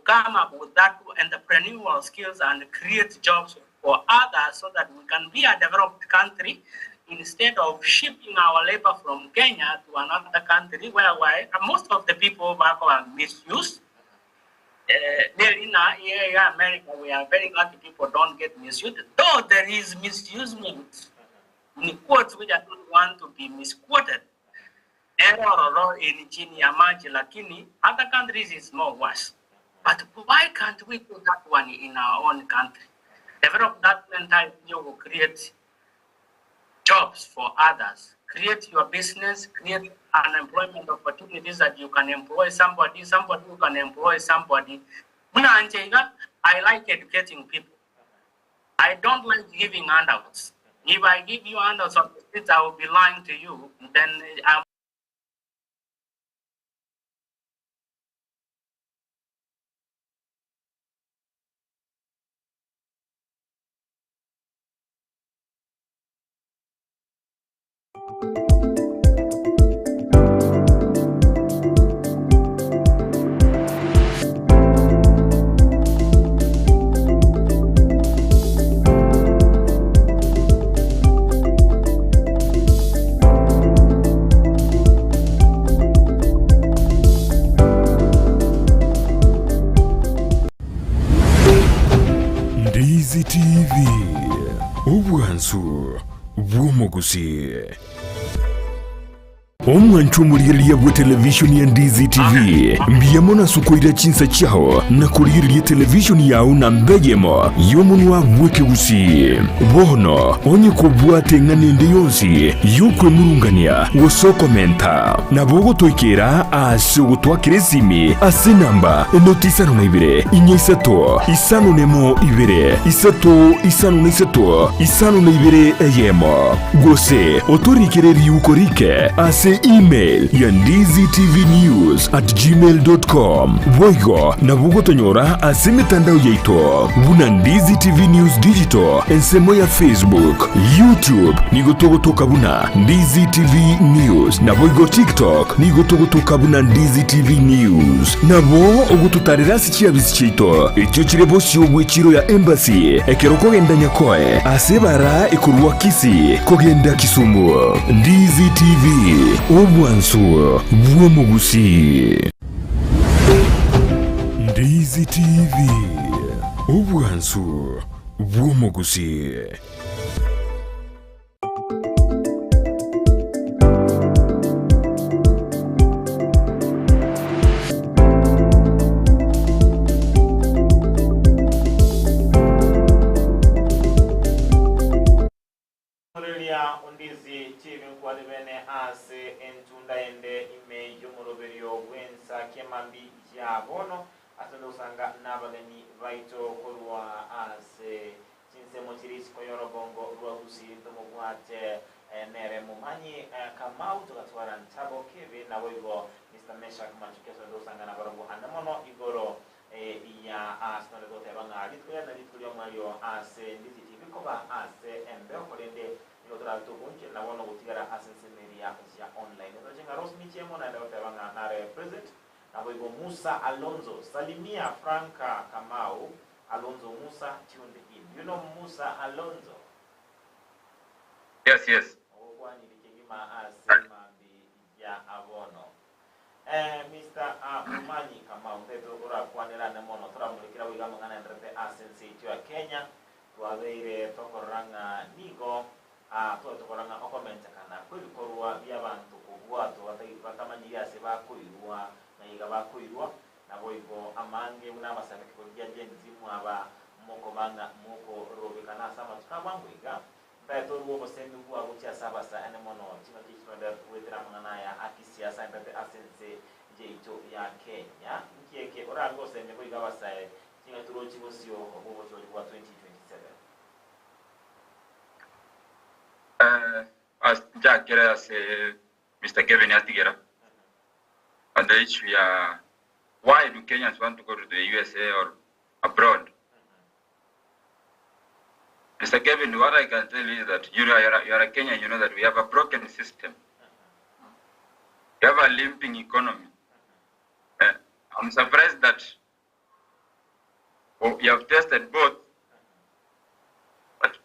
come up with that entrepreneurial skills and create jobs for others so that we can be a developed country instead of shipping our labor from Kenya to another country where most of the people back are misused. There in America, we are very lucky people don't get misused, though there is misusement in quotes which I don't want to be misquoted. Error in Yamaji Lakini, other countries is more worse. But why can't we do that one in our own country? Develop that mentality, you will create jobs for others. Create your business, create unemployment opportunities that you can employ somebody who can employ somebody. I like educating people. I don't like giving handouts. If I give you handouts on the streets, I will be lying to you. Then I'm Ndizi TV obwansu bw'omugusi omwanchu muliriye bwa televishoni ya Ndizi TV mbiyamona sukoira chinsa chao na kuliriye televishoni yao na mbegemo yomunwa bweke Gusii bono onye kubwate nganende yonsi yukwe murungania woso komenta na bogo toikera ase gutwakire simi ase namba notisano na ibere inyesato isano nemo ibere isato isano na isato isano na ibere eyemo gose otorikere yukorike ase email ya ndiztvnews@gmail.com boigo na bugo tonyora ase mitandao yaito buna Ndizi TV News Digital ensemo ya Facebook, YouTube nigotogotoka buna Ndizi TV News na boigo TikTok nigotogotoka buna Ndizi TV News nabo ogututarira sikia bisichito echo chirebo siobwe chiro ya embassy ekeroko genda nyakoe ase bara ekurwa Kisii kogenda Kisumu. Ndizi TV obwansu bw'omugusi. Ndizi TV obwansu bw'omugusi. Ndizi TV nkwali bene ase entunda ende ime yumuroberio wensa kemambi jabono atendo usanga nabalemi baito korwa ase chinsemo chirisi koyorobongo rwa Gusii ntomo bwate nere mumanyi kamau tukatwara ntabo kebe na wigo Mr. Meshack machukeso ndo usanga nabarabu handamono igoro ya asnore dote banga litkuya na litkuya mwario ase Ndizi TV koba ase embeo kolende Lotra to bunche na wono gutigara asense media ya online. Ndo chenga Rosmi chemo na ndio tabanga na represent na boigo Musa Alonso Salimia Franka Kamau Alonso Musa tuned in. You know Musa Alonso? Yes. Okwani likigima asema bi ya abono. Mr. Mumani Kamau ndeto ora kwanira na mono tora mulikira wigama ngana ndrete asense ya Kenya. Tuwabeire tokoranga nigo tukoranga okomenta kana kwibikorwa by'abantu kubwato batamanyiga se bakuirwa na yiga bakuirwa nabo igo amange unamasabike kurya genzi mwaba moko banga moko robekana sama tukabangwiga ndaito ruwo bosembi bwa gucha sabasa ene mono kino kishonda wetera mwana ya akisiasa ndate asense jeito ya Kenya nkiyeke orango sembe ko igabasaye kinga turochi bosio obo cyo kwa 2027 as Jack as Mr. Kevin Atigera on the issue why do Kenyans want to go to the USA or abroad? Mr. Kevin, what I can tell you is that you are a Kenyan, you know that we have a broken system. We have a limping economy. I'm surprised that you have tested both, but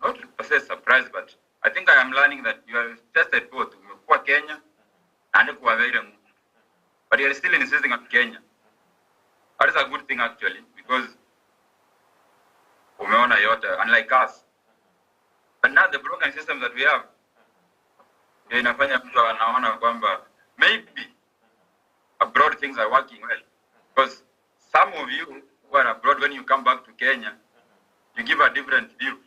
not to say surprised, but I think I am learning that you have tested both Kenya and but you are still insisting on Kenya. That is a good thing actually, because umeona yote, unlike us. But now the broken system that we have, inafanya mtu anaona kwamba maybe abroad things are working well. Because some of you who are abroad, when you come back to Kenya, you give a different view.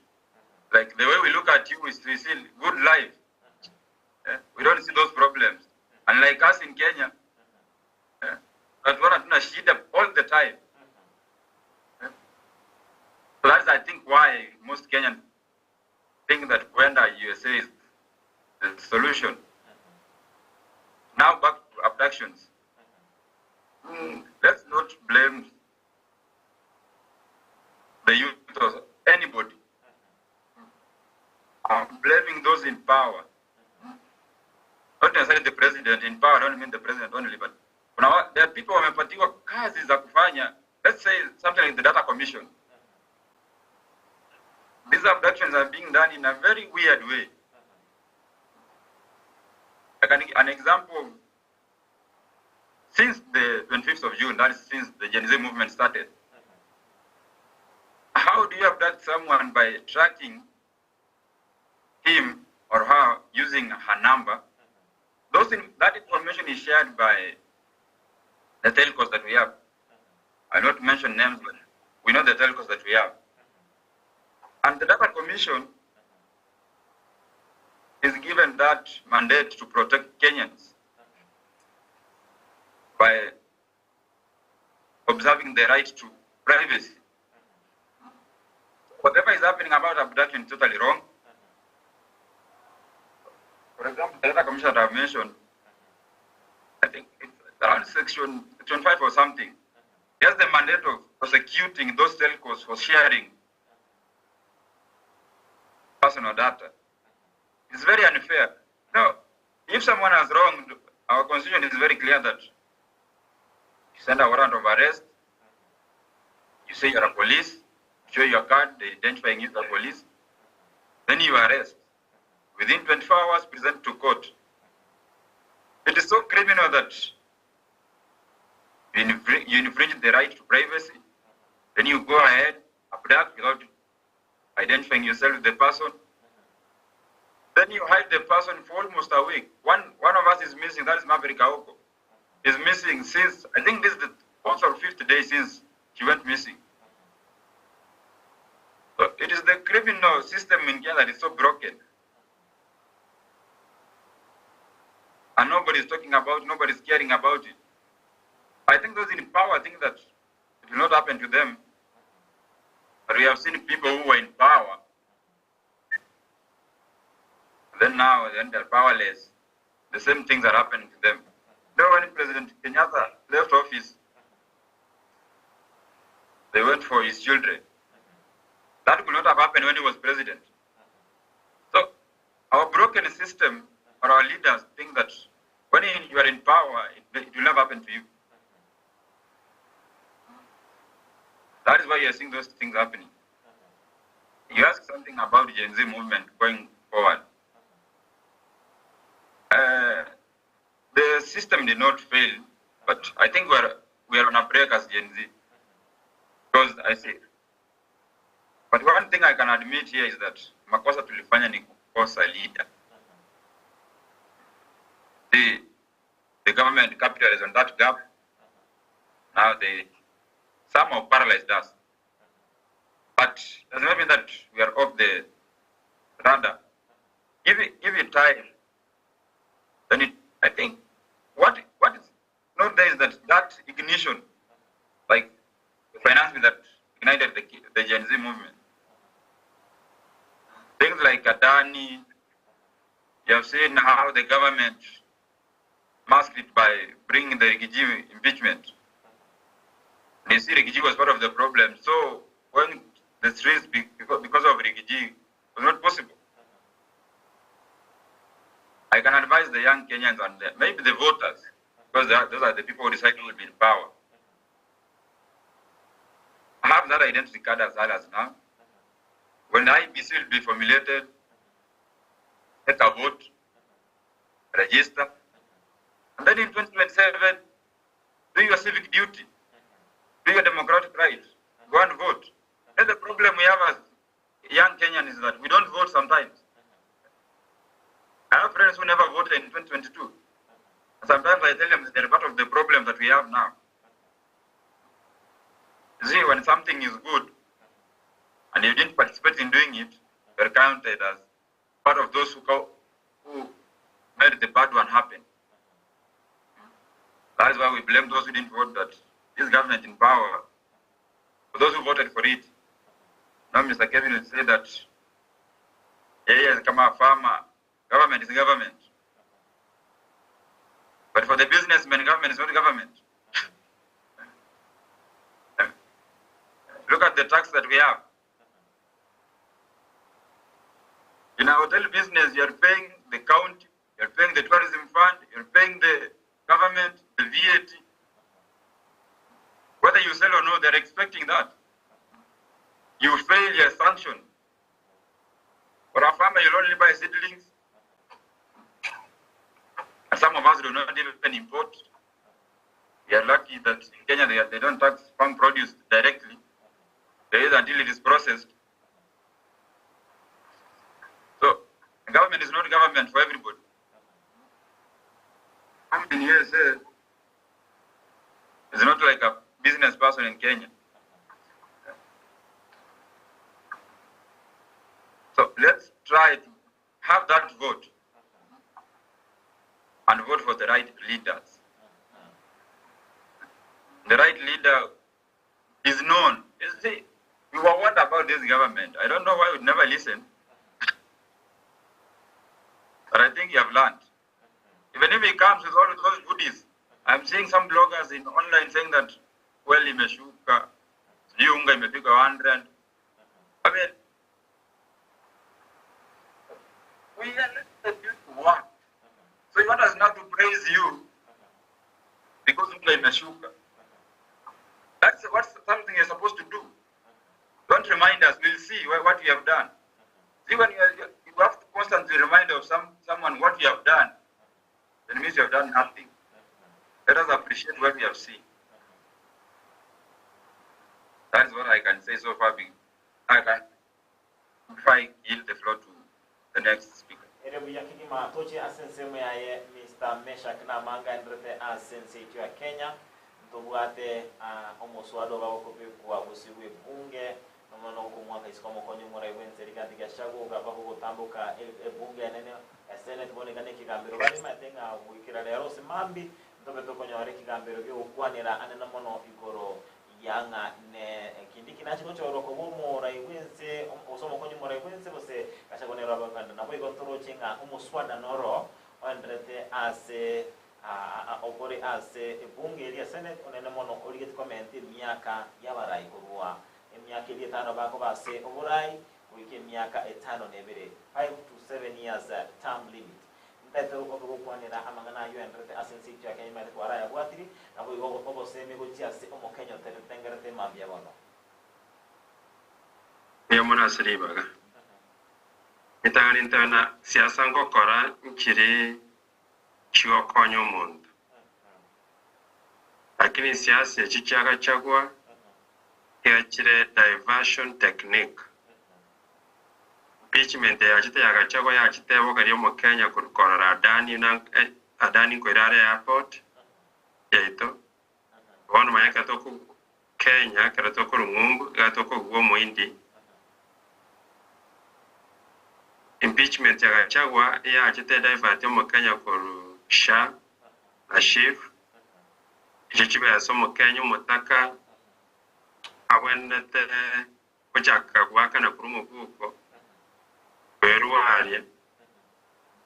Like the way we look at you is we see good life. We don't see those problems. Unlike us in Kenya, but we're not shida all the time. So that's, I think, why most Kenyans think that Kwenda USA is the solution. Now back to abductions. Let's not blame the youth or anybody. I'm blaming those in power. Not necessarily the president in power. I don't mean the president only, but there are people who wamepatiwa kazi za kufanya. Let's say something like the data commission. These abductions are being done in a very weird way. Like an example, since the 25th of June, that is since the Gen Z movement started, how do you abduct someone by tracking him or her using her number? That information is shared by the telcos that we have. I will not mention names, but we know the telcos that we have. And the data commission is given that mandate to protect Kenyans by observing the right to privacy. Whatever is happening about abduction is totally wrong. For example, the data commission that I've mentioned, I think it's around section 5 or something. It has the mandate of prosecuting those telcos for sharing personal data. It's very unfair. Now, if someone has wronged, our constitution is very clear that you send a warrant of arrest, you say you're a police, show your card, they identifying you as a police, then you arrest. Within 24 hours, present to court. It is so criminal that you infringe the right to privacy, then you go ahead, abduct without identifying yourself with the person. Then you hide the person for almost a week. One of us is missing, that is Maverick Aoko. Is missing since, I think this is the 4th or 5th day since she went missing. So it is the criminal system in Kenya that is so broken. And nobody's talking about it, nobody's caring about it. I think those in power think that it will not happen to them. But we have seen people who were in power, then now they're powerless. The same things are happening to them. Now when President Kenyatta left office, they went for his children. That could not have happened when he was president. So our broken system, or our leaders, think that when you are in power, it will never happen to you. That is why you are seeing those things happening. You ask something about the Gen Z movement going forward. The system did not fail, but I think we are on a break as Gen Z. Because I say, but one thing I can admit here is that makosa tulifanya ni kukosa leader. The government capitalized on that gap. Now they somehow paralyzed us. But it does not mean that we are off the radar. Give it time. Then I think what is not there is that ignition, like the financing that ignited the Gen Z movement. Things like Adani, you have seen how the government masked it by bringing the Rigiji impeachment. And you see Rigiji was part of the problem. So when the streets, because of Rigiji, was not possible. I can advise the young Kenyans and maybe the voters, because those are the people who decide who will be in power. Have that identity card as well as now. When the IBC will be formulated, take a vote, register, and then in 2027, do your civic duty, do your democratic right, go and vote. And the problem we have as young Kenyans is that we don't vote sometimes. I have friends who never voted in 2022. Sometimes I tell them that they're part of the problem that we have now. You see, when something is good and you didn't participate in doing it, you're counted as part of those who made the bad one happen. That's why we blame those who didn't vote that this government in power. For those who voted for it, now Mr. Kevin will say that has come a farmer, government is government. But for the businessmen, government is not government. Look at the tax that we have. In our hotel business, you're paying the county, you're paying the tourism fund, you're paying the government, the VAT. Whether you sell or no, they're expecting that. You fail, you're sanctioned. For a farmer, you'll only buy seedlings. And some of us do not even import. We are lucky that in Kenya, they don't tax farm produce directly. There is until it is processed. So, government is not government for everybody. I'm in USA. It's not like a business person in Kenya. So let's try to have that vote and vote for the right leaders. The right leader is known. You see, we were wondering about this government. I don't know why we never listen. But I think you have learned. Even if he comes with all of those goodies, I'm seeing some bloggers in online saying that, well, imeshuka, unga imefika 100. I mean, we are not used to work. So you want us not to praise you because unga imeshuka. That's something you're supposed to do. Don't remind us. We'll see what we have done. See, when you have to constantly remind of someone what you have done, then it means you have done nothing. Let us appreciate what we have seen. That's what I can say so far. I can try yield the floor to the next speaker. Mr. Meshack na manga ndrete asense ya Kenya tubuate omoswado bakope kwa Gusii bunge nono kumwaka iskomo konyo mura iwenze rigati gashago gabaho gutambuka bunge nene Senate bone gane kigambiro bari matenga wikira rero simambi ndobe tokonyo ari kigambiro byo kwanira anena mono igoro yanga ne kindiki nacho choro ko mura iwenze osomo konyo mura iwenze bose gashagonero abakanda nabo igotoro chinga omoswada noro ondrete ase opore ase bunge ya Senate onene mono oligeti komenti miaka yabarai kurwa emyaka 5 bako base oburai wiki miaka 5 nebere 5 to 7 years term limit mbeto okukwanira amangana yo ondrete asensi ya Kenya mali kwara ya bwatiri nabo igo obose megochi ase omo Kenya tengerete mambya bono yamuna siribaga itangani ntana siasa ngokora nkiri chiwa konyo mundu lakini siasa chichaga chagwa yachire diversion technique impeachment yachite yagachagwa yachite bogari mu Kenya kurukora adani kwirare airport yaito wano mayaka to Kenya karato ko ngumbu gato ko gwo muindi impeachment yagachagwa yachite divert mu Kenya kuru sha na chief ichibe yasomo Kenya mutaka awenete kujaka gwakana kurumo buko beruaria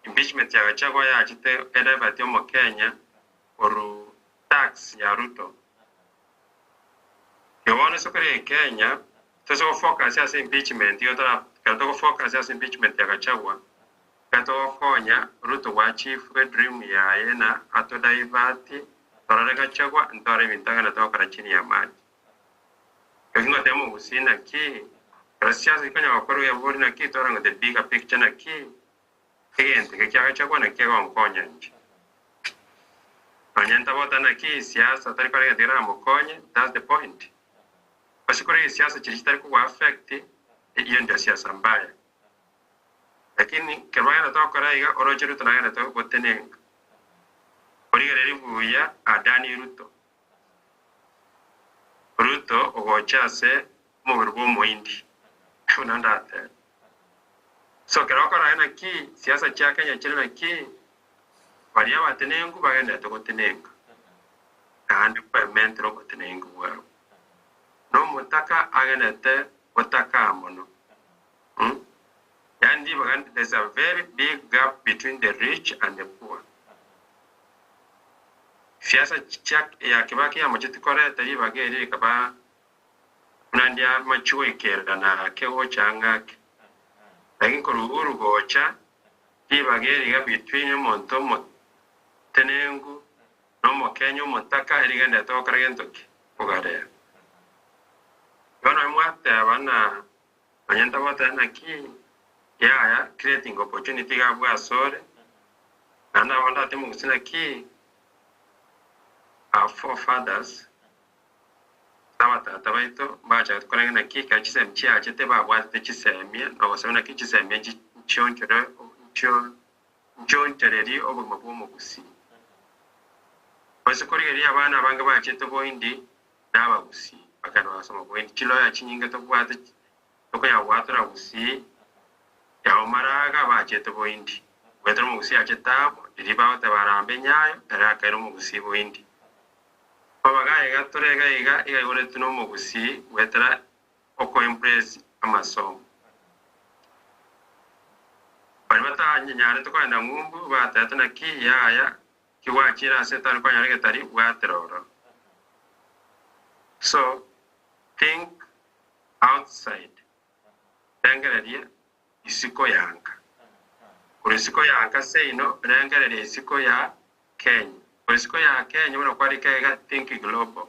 impeachment yagachagwa yachite divert mu Kenya kuru tax ya Ruto yona sokore Kenya teso focus ya impeachment yotara kato focus ya impeachment yagachagwa kato konya Ruto wa chief dream ya yena ato divert torarega chagwa ntore mintanga na toka chini ya maji kingo temo usina ki Russia zikanya wakoro ya bori na ki toranga the bigger picture na ki kigente kya chagwa na kego mkonya nje anyanta bota na ki siasa tari kare dira mkonya. That's the point. Basikore siasa chilitari ku affect iyo ndio siasa mbaya lakini kerwaya na toka raiga orojeru tunaga na toka botenenga origere buya adani Ruto ogochase mu burbo muindi unandate So kero kora na ki siasa cha Kenya chile na ki varia batenengu bagenda tokotenenga. And payment ro batenengu wao. No mutaka agenda te wataka mono. Yandi baganda there's a very big gap between the rich and the poor. Siasa cha ya Kibaki ya machiti kore tari bageri kaba unandia machuki kera na kewo changake. Lakini kuruguru gocha bageri ga between monto tenengu no mo Kenya mutaka irigenda to kragentoki kugare. Bana mwate bana anyanta wata na ki ya creating opportunity ga bwa sore ana wanda temu sina ki our forefathers tawata tabaito bacha tukoranga na ki ka chise mchia chete ba bwa te chise mia no wasona ki chise mia chonchereri obo mabomo Gusii basikori ya bana banga ba chete boindi na ba Gusii bakana wasoma boindi chilo ya chinyinga to bwa te to ya watura Gusii ya omaraga ba chete boindi wetro mu Gusii acheta diriba te barambe nyayo era kairo mu Gusii boindi babaga ega torega ega igore tuno mu Gusii wetra oko impress amasomo Bata nyare to kwenda ngumbu bata tana ki ya kiwachira setan kwa nyare tari watroro. So think outside. Tengereria isiko yanga. Kurisiko yanga say no, tengereria isiko ya Kenya. Kurisiko ya Kenya uno kwari kega think global.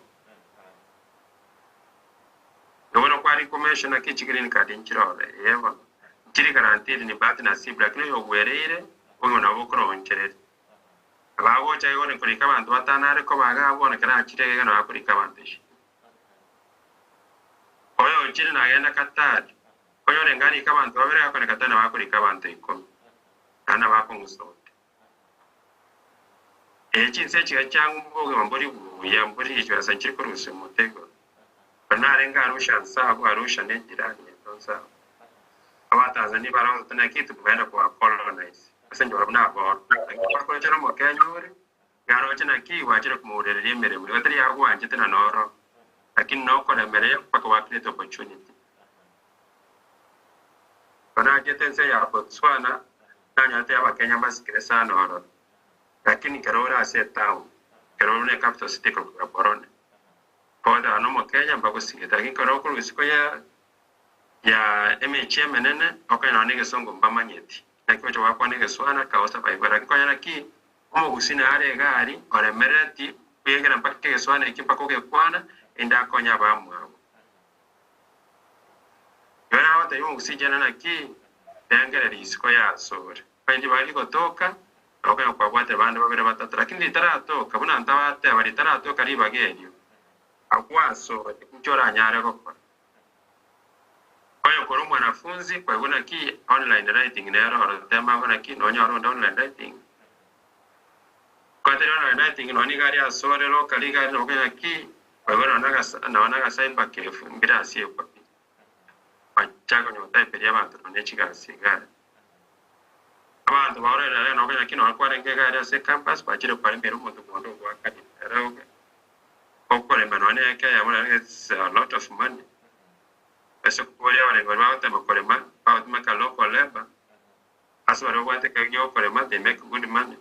Uno kwari commission kichigirini kadinchirore yewa. Chiri garantiri ni bati na sibra lakini yo gwerere oyo na bokoro oncherere abago chayo ne kurika bantu batanare ko baga abone kana chirege no akurika bantu oyo chiri na yenda katari oyo ne ngani ka bantu babere akone katana bakurika bantu iko ana bakongusote chinse chiga changu mboge mambori buya mbori hicho sanchiri ko rusu mutego banare ngarusha nsabo arusha ne jirani tonsa Tanzania bara tana kitu kuenda kwa colonize asenjo barabuna abo kwa chero mo Kenya garo chana ki wachira kumurere mere muri watari yago anje tana noro lakini noko na mere kwa kwa create opportunity kana jetense ya Botswana nanya te aba Kenya basikire sana noro lakini karora se town karora ne capital city ko Gaborone kwa da no mo Kenya mbako sikita lakini karora ko siko ya MHM nene okana nige songo mbamanyeti nakyo cho wakwa nige swana kaosta baibara kwanya ki omo Gusii na are gari ore mereti bigera mpake swana ikipako ke kwana enda konya bamwa yona wata yo Gusii jana na ki bengere risiko ya sore kandi bali kotoka okana kwa bwate bande babere batatu lakini litarato kabuna ntawate bali tarato kariba gerio akwaso kuchora nyare ko Kwa koro mwanafunzi kwa hivyo ki online writing nero orotema hona ki nonya online writing. Kwa tero online writing noni gari asore lo kali gari no kwa ki kwa hivyo naona cyber cafe mbira asiye kwa pi. Achako nyota iperia bantu ne chiga sigara. Abantu baore no kwa ki no kwa renge gari ase campus bachire kwa mbere umuntu kondo kwa kadi. Era okore manone yake ya mwana it's a lot of money. Eso kuolia wale ngorwa temokorema pa tumeka local labor aswaro wate kagyo korema they make good money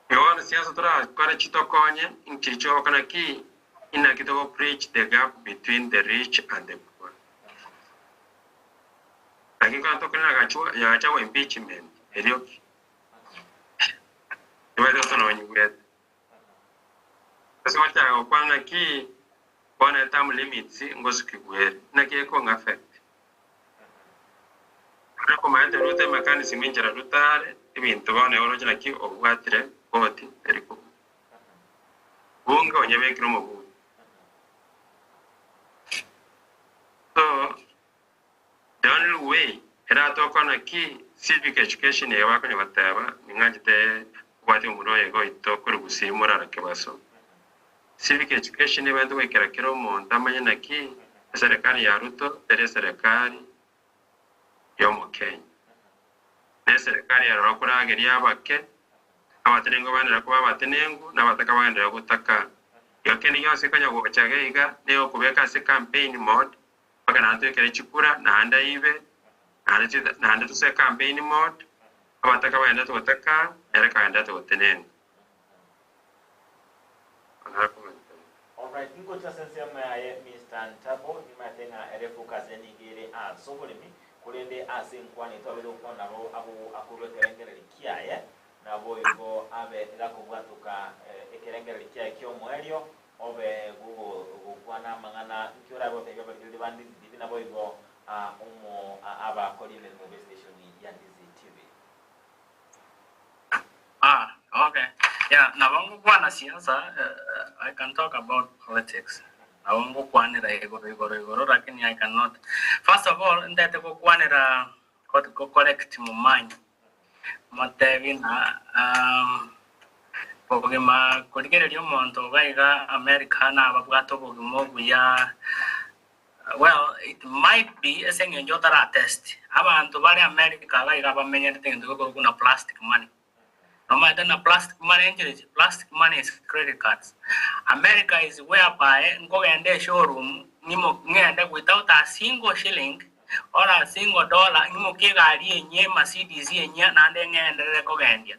yo siasa tora kwa chito konye inchicho kana ki ina kito bridge the gap between the rich and the poor lakini kwa tokana gachua ya chawa impeachment elioki iwedo tono nyuget sasa wacha kwa ki Bona time limits ngosuki gwere nake ko ngafect ana ko maende rote mechanism injera rutare ibintu bone oro jina ki obwatire boti eriko bunga onyebe kiromo bu so the only way era to kona ki civic education ye wako ni wataba ngajite kwati umuroye go ito kuri Gusii murara kebaso Civic education evento wekera kero monta manya naki serikali ya Ruto tere serikali yomo Kenya ne serikali ya rokura geri abake abatenengo bandera kuba batenengo nabataka bandera gutaka yokeni yose kanya gochageiga leo kubeka se campaign mode paka natwekere chikura na anda ibe na anda tuse campaign mode abataka bandera gutaka era kaenda tutenengo. Alright, ingo cha sense ya Mr. Ntabo ni matenga erefu kazeni gere sobolimi kulende asinkwani tawelo kona abo akuru terengere likiaye nabo igo abe lakubwatuka ekerengere likiaye kyo mwelio obe gukwana mangana nkyora bo tebe bali bandi divi nabo igo umo aba kolile mu station ya Ndizi TV. Okay. Yeah, nawangu kwana siasa, I can talk about politics. Nawangu kwana ra igoro, lakini I cannot. First of all, ndete ko kwana ra ko collect my mind. Matevi na poge ma kodigere lyo monto gaiga America na babwato poge mogu ya well, it might be a single jotara test. Abantu bali America gaiga bamenye ndenge ko kuna plastic money. No matter the plastic money is credit cards. America is whereby go and the showroom without a single shilling or a single dollar, Mercedes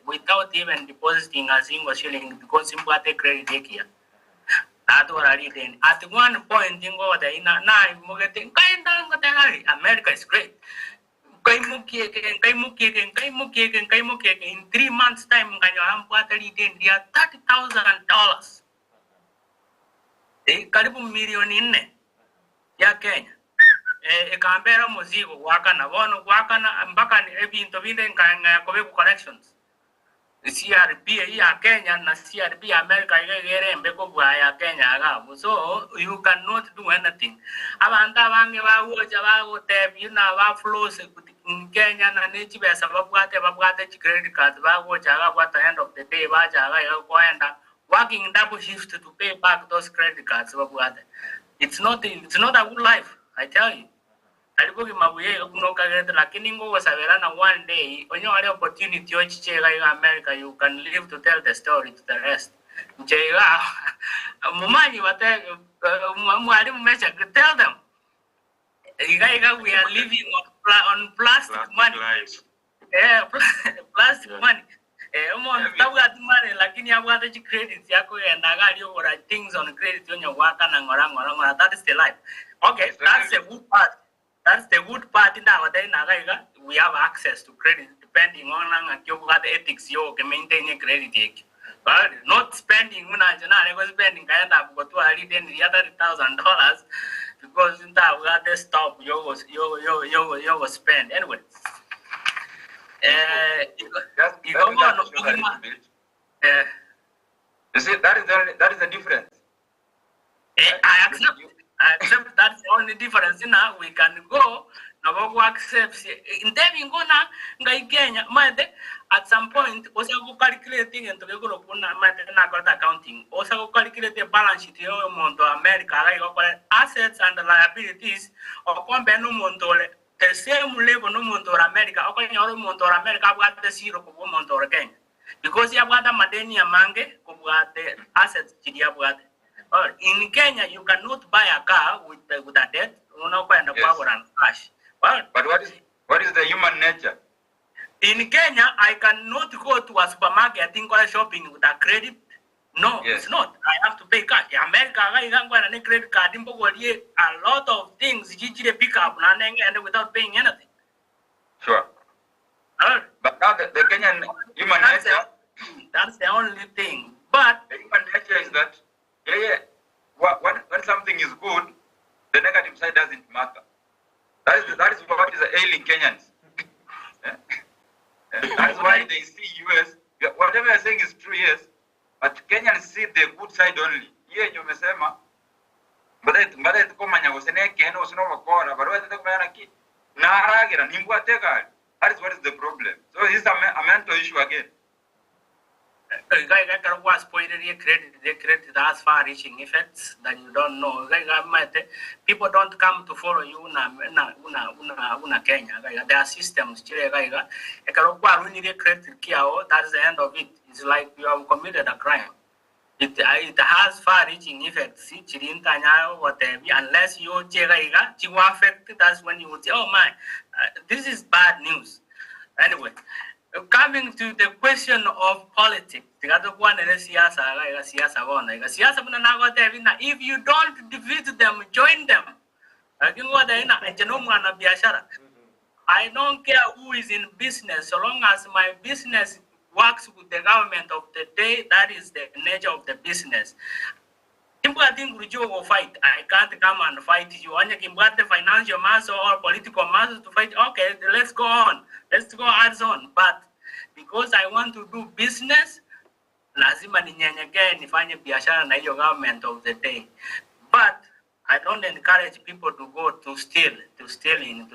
without even depositing a single shilling because you got a credit here. That's what I did. At one point, America is great. In 3 months' time, $30,000. Karibu milioni 4 ya Kenya. Ikambera muzigo wakana wono wakana mpaka ebintu binde nkanga kobeku collections. CRB ya Kenya na CRB America igere mbeko bwa ya Kenya agabu. So you cannot do anything. Abanta bange bawoja bagote ba flows in Kenya na nechi besa babwate credit card bagoja at the end of the day baja goenda working double shift to pay back those credit cards babwate. It's not a good life, I tell you. Alibugi mabuye kunoka gete lakini ngo sabera na one day onyo wale opportunity ochichega in America you can live to tell the story to the rest. Njega mumanyi wate mwalimu Meshack tell them we are living on plastic money. Plastic money. Tabuga money lakini abwata chi credit yako endagali ora things on credit onyo waka na ngora. That is the life. Okay, that's a good part. That's the good part in nowadays. We have access to credit depending on the ethics you can maintain a credit. But not spending spending kind of go to $100,000 because in that we got the stop you spend anyway. You see, that is the difference. I accept. That's the only difference. Now we can go. Now we accept. In them gonna Kenya. At some point, also go calculating and to go to accounting. Also go calculate the balance sheet. You want to America, like assets and liabilities. Or compare no montole. The same level no montor America. Or can you montor America? What the zero go montor again? Because you have got a madenia mange. Go the assets. In Kenya, you cannot buy a car with a debt, and power and cash. But what is the human nature? In Kenya, I cannot go to a supermarket and go shopping with a credit. No, yes. It's not. I have to pay cash. America, I can't go on a credit card. A lot of things you pick up and without paying anything. Sure. But now the Kenyan human nature. That's the only thing. But the human nature is that. Yeah. When something is good, the negative side doesn't matter. That is what is ailing Kenyans. That's why they see US. Whatever you're saying is true, yes. But Kenyans see the good side only. Yeah, you may say, but it's coming. Was an egg, was no corner, but what the Manaki? Naragira, Nimbuatega. That is what is the problem. So this is a mental issue again. was pointed they created as far-reaching effects that you don't know. People don't come to follow you una Kenya. There are systems. That's the end of it. It's like you have committed a crime. It has far-reaching effects. Unless you affect, that's when you would say, oh my, this is bad news. Anyway, coming to the question of politics, if you don't defeat them, join them. I don't care who is in business, so long as my business works with the government of the day, that is the nature of the business. People think we will fight. I can't come and fight you. Only can the financial muscle or political muscle to fight. Okay, let's go on. Let's go hands on. But because I want to do business, lazima ninyenyekee nifanye biashara na hiyo government of the day. But I don't encourage people to go to stealing.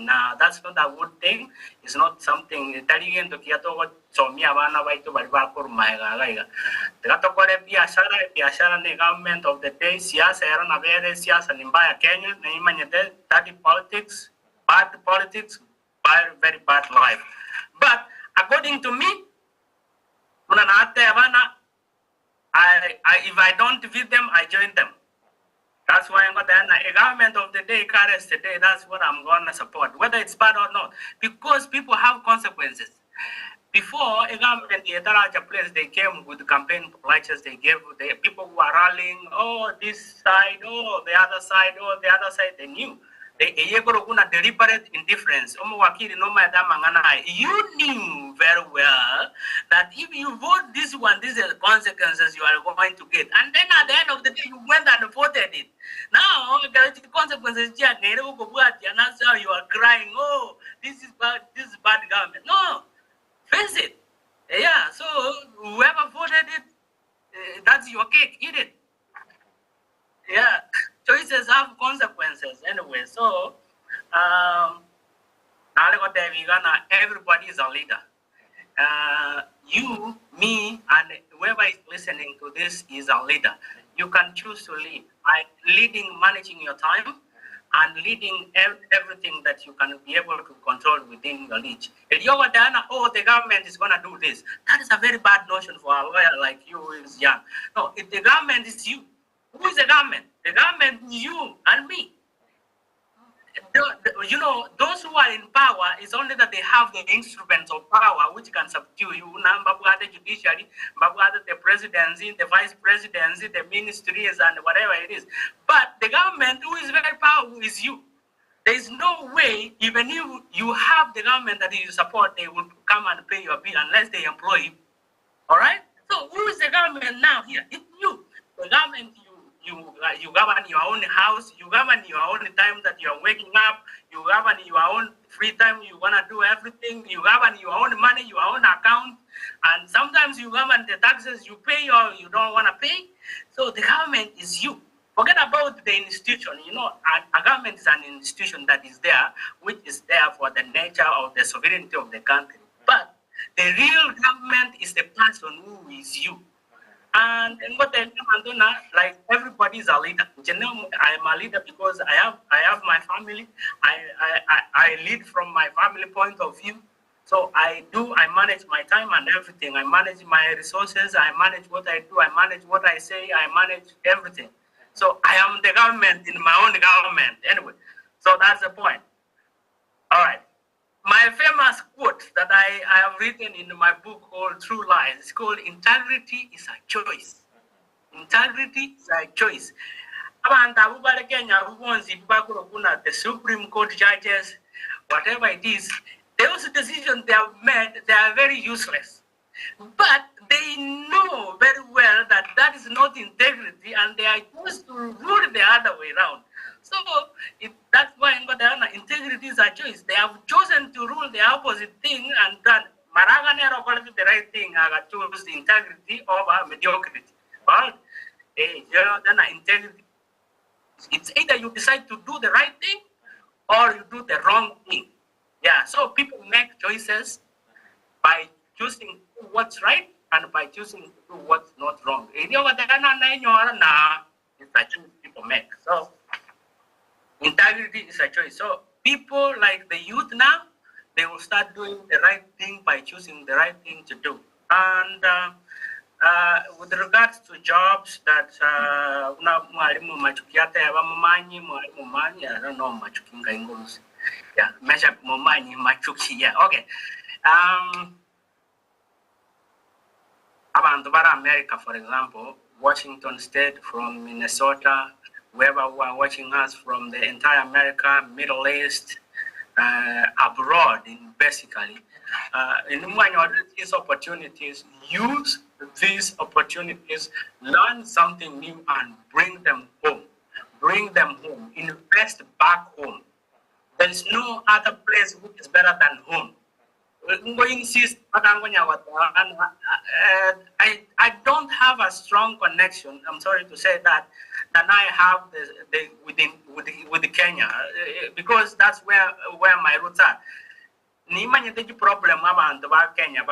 Now that's not a good thing. It's not something Italian to kiato somia bana baito bariba por maiga. Trato kore biashara ne government of the day. Siasa era na vere siasa nimbaya Kenya na imanyete dirty politics, bad politics, very bad life. But according to me, if I don't defeat them, I join them. That's why I'm going to a government of the day carries today. That's what I'm going to support, whether it's bad or not, because people have consequences. Before a government, the place they came with campaign pledges, they gave the people who are rallying, oh, this side, oh, the other side, oh, the other side, they knew. Deliberate indifference. You knew very well that if you vote this one, these are the consequences you are going to get. And then at the end of the day, you went and voted it. Now, the consequences, and that's how you are crying, oh, this is bad government. No, face it. Yeah, so whoever voted it, that's your cake, eat it. Yeah. Choices have consequences anyway. So, everybody is a leader. You, me, and whoever is listening to this is a leader. You can choose to lead by leading, managing your time, and leading everything that you can be able to control within your reach. If you're oh, the government is going to do this, that is a very bad notion for a lawyer like you who is young. No, if the government is you, who is the government? The government is you and me. You know, those who are in power is only that they have the instruments of power which can subdue you. The judiciary, the presidency, the vice presidency, the ministries, and whatever it is. But the government who is very powerful is you. There is no way, even if you have the government that you support, they will come and pay your bill unless they employ you. All right? So who is the government now here? It's you. The government, you govern your own house, you govern your own time that you are waking up, you govern your own free time, you want to do everything, you govern your own money, your own account, and sometimes you govern the taxes you pay or you don't want to pay. So the government is you. Forget about the institution. You know, a government is an institution that is there, which is there for the nature of the sovereignty of the country. But the real government is the person who is you. And like everybody is a leader. I am a leader because I have my family. I lead from my family point of view. So I manage my time and everything. I manage my resources. I manage what I do. I manage what I say. I manage everything. So I am the government in my own government. Anyway, so that's the point. All right. My famous quote that I have written in my book called True Lies is called Integrity is a Choice. Integrity is a choice. The Supreme Court judges, whatever it is, those decisions they have made, they are very useless. But they know very well that that is not integrity and they are used to rule the other way around. So that's why integrity is a choice. They have chosen to rule the opposite thing and done. The right thing, I choose integrity over mediocrity. Well, then integrity. It's either you decide to do the right thing or you do the wrong thing. Yeah, so people make choices by choosing what's right and by choosing to do what's not wrong. It's a choice people make. So integrity is a choice. So people like the youth now, they will start doing the right thing by choosing the right thing to do. And with regards to jobs that I don't know machuki. Yeah, Meshack machuki. Yeah, okay. About America, for example, Washington State, from Minnesota, whoever who are watching us from the entire America, Middle East, abroad, basically, in these opportunities, use these opportunities, learn something new, and bring them home. Bring them home. Invest back home. There is no other place which is better than home. I don't have a strong connection, I'm sorry to say that, than I have with Kenya, because that's where my roots are. Problem about Kenya,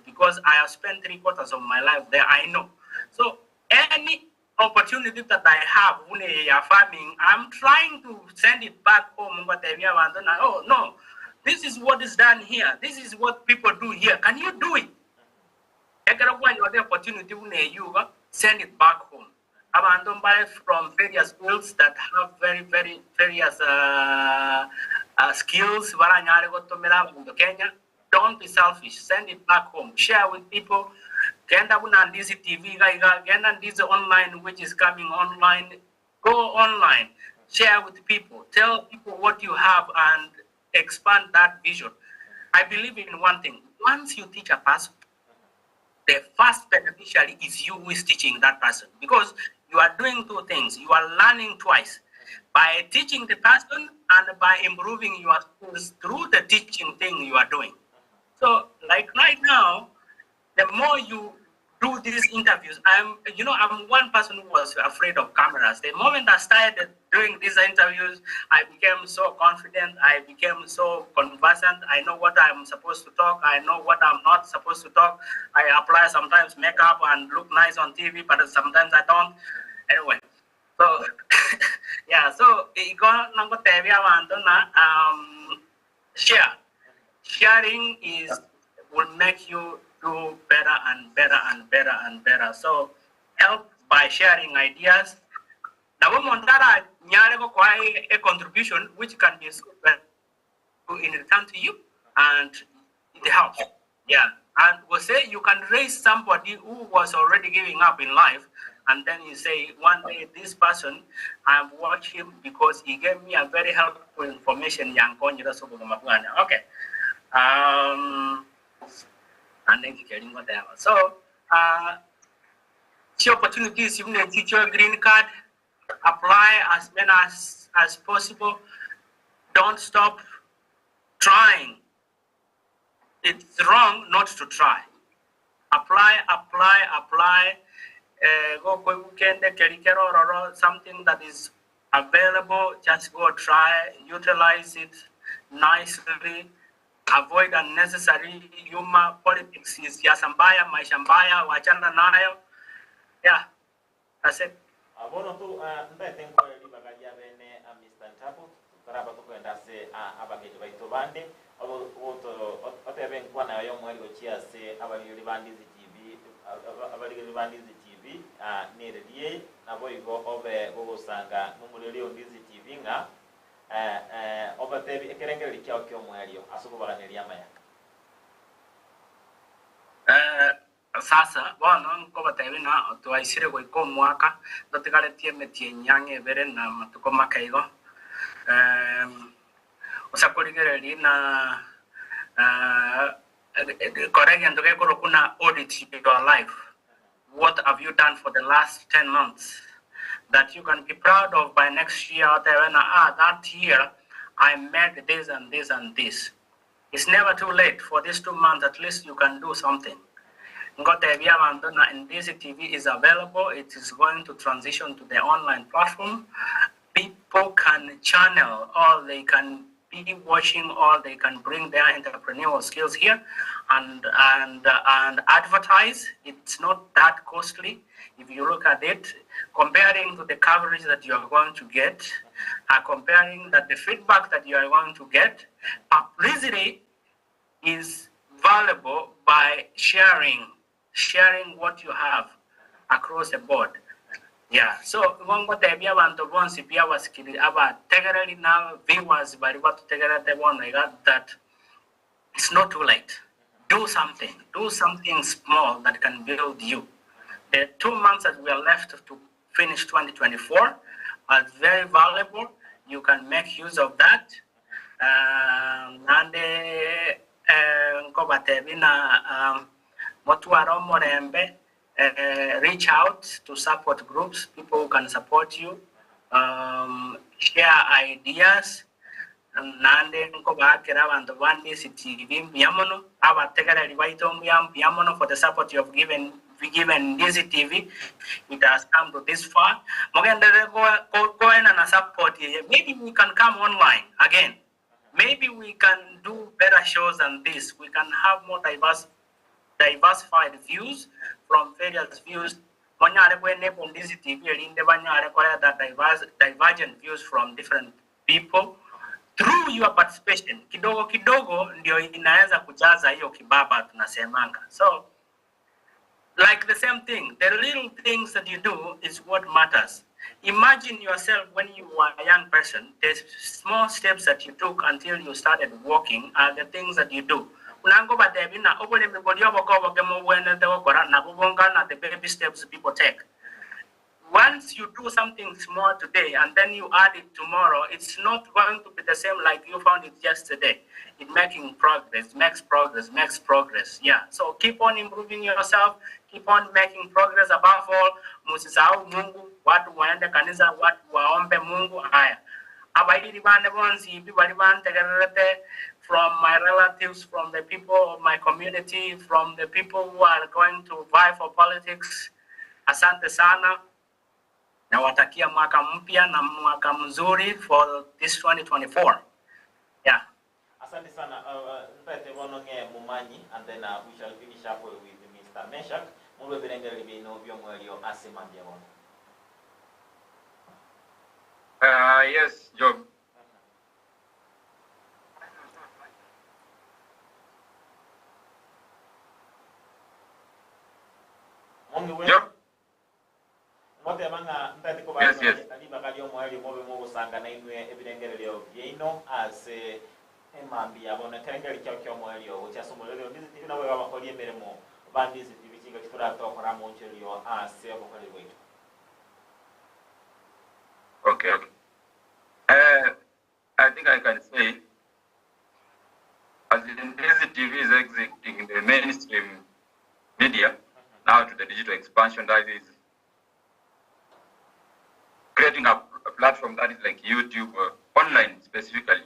because I have spent 3/4 of my life there, I know. So any opportunity that I have when you are farming, I'm trying to send it back home. Oh no, this is what is done here. This is what people do here. Can you do it? The opportunity you send it back home. From various schools that have very various skills. Kenya, don't be selfish. Send it back home. Share with people. Ndizi TV, Ndizi online, which is coming online. Go online. Share with people. Tell people what you have and expand that vision. I believe in one thing. Once you teach a person, the first beneficiary is you who is teaching that person, because you are doing two things. You are learning twice, by teaching the person and by improving your skills through the teaching thing you are doing. So like right now, the more you do these interviews, I'm one person who was afraid of cameras. The moment I started doing these interviews, I became so confident. I became so conversant. I know what I'm supposed to talk. I know what I'm not supposed to talk. I apply sometimes makeup and look nice on TV, but sometimes I don't. Anyway, so yeah, so sharing will make you do better and better and better and better. So help by sharing ideas. Now, a contribution which can be in return to you, and it helps. Yeah, and we'll say you can raise somebody who was already giving up in life, and then you say, one day this person, I've watched him because he gave me a very helpful information. Okay. And then getting whatever. So, see opportunities, you can teach your green card, apply as many as possible. Don't stop trying. It's wrong not to try. Apply. Go weekend, something that is available, just go try, utilize it nicely. Avoid unnecessary humor. Politics is yasambaya, maishambaya, wachana nayo. Yeah, that's it. Abono tu ndaitenko libagaja bene Mr. Ntapu karaba tukwenda se abageje baitobande abo oteben kwa nayo mwali gochia se abali libandizi TV nerediye nabo igo obe gogosanga numuleli ondizi TV nga obatebi ekerengeri kyao kyo mwelio asukubaganiria mayaka sasa bono nkobatebi na tuaisire goiko mwaka dotigaletie metie nyange bere na matuko makaigo osakuligereri na korege ndoge korokuna audit your life. What have you done for the last 10 months that you can be proud of by next year? That year I made this and this and this. It's never too late. For these 2 months, at least you can do something. Ndizi TV is available. It is going to transition to the online platform. People can channel, or they can be watching, or they can bring their entrepreneurial skills here and advertise. It's not that costly if you look at it, comparing to the coverage that you are going to get, comparing that the feedback that you are going to get. Publicity is valuable by sharing what you have across the board. Yeah, so ngongo tebya abantu bonsi pia wasikili aba tegereli now viewers bali watu tegereli tebona that it's not too late. Do something small that can build you. The 2 months that we are left to finish 2024 are very valuable. You can make use of that. Nande nkoba tebina motuaro morembe. Reach out to support groups, people who can support you, share ideas. Nande nkoba kera abantu bandi CTV yamono aba tegera libaito yamono for the support you have given Ndizi TV. It has come to this far. Mogende go in and support. Maybe we can come online again. Maybe we can do better shows than this. We can have more diversified views from various views. Ndizi TV that divergent views from different people. Through your participation, kidogo ndio inaweza kujaza hiyo kibaba tunasemanga. So, like the same thing, the little things that you do is what matters. Imagine yourself when you were a young person, the small steps that you took until you started walking are the things that you do. The baby steps people take. Once you do something small today and then you add it tomorrow, it's not going to be the same like you found it yesterday. It makes progress. Yeah. So keep on improving yourself, keep on making progress. Above all, musisahau Mungu, watu waende kanisa, watu waombe Mungu. Haya. Abaidi bande bonsi, from my relatives, from the people of my community, from the people who are going to vie for politics. Asante sana. Nawatakia mwaka mpya na mwaka mzuri for this 2024. Yeah. Asante sana. Mpete bononge mumanyi, and then we shall finish up with Mr. Meshack. Mwe birengere bino byomwelio asemambia bono. Yes, Job. Job. Yes, yes. As emambi abona terengeri kyo mwelio ucha somolero Ndizi TV nawe bakolie meremo bandizi TV kinga kifura tokora moncherio ase abokole wetu. Okay. I think I can say, as Ndizi TV is exiting the mainstream media now to the digital expansion, that is creating a platform that is like YouTube, online specifically.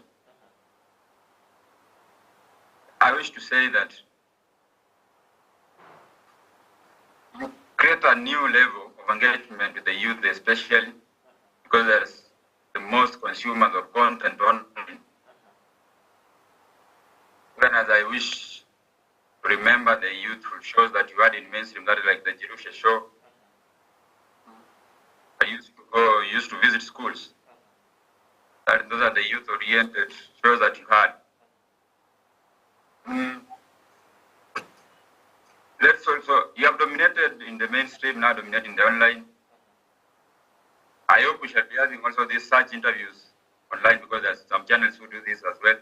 I wish to say that you create a new level of engagement with the youth, especially because there's the most consumers of content online. Even as I wish to remember the youthful shows that you had in mainstream, that is like the Jerusha show. I used to visit schools. Those are the youth-oriented shows that you had. Let's also, you have dominated in the mainstream, now dominating the online. I hope we shall be having also these such interviews online because there's some channels who do this as well.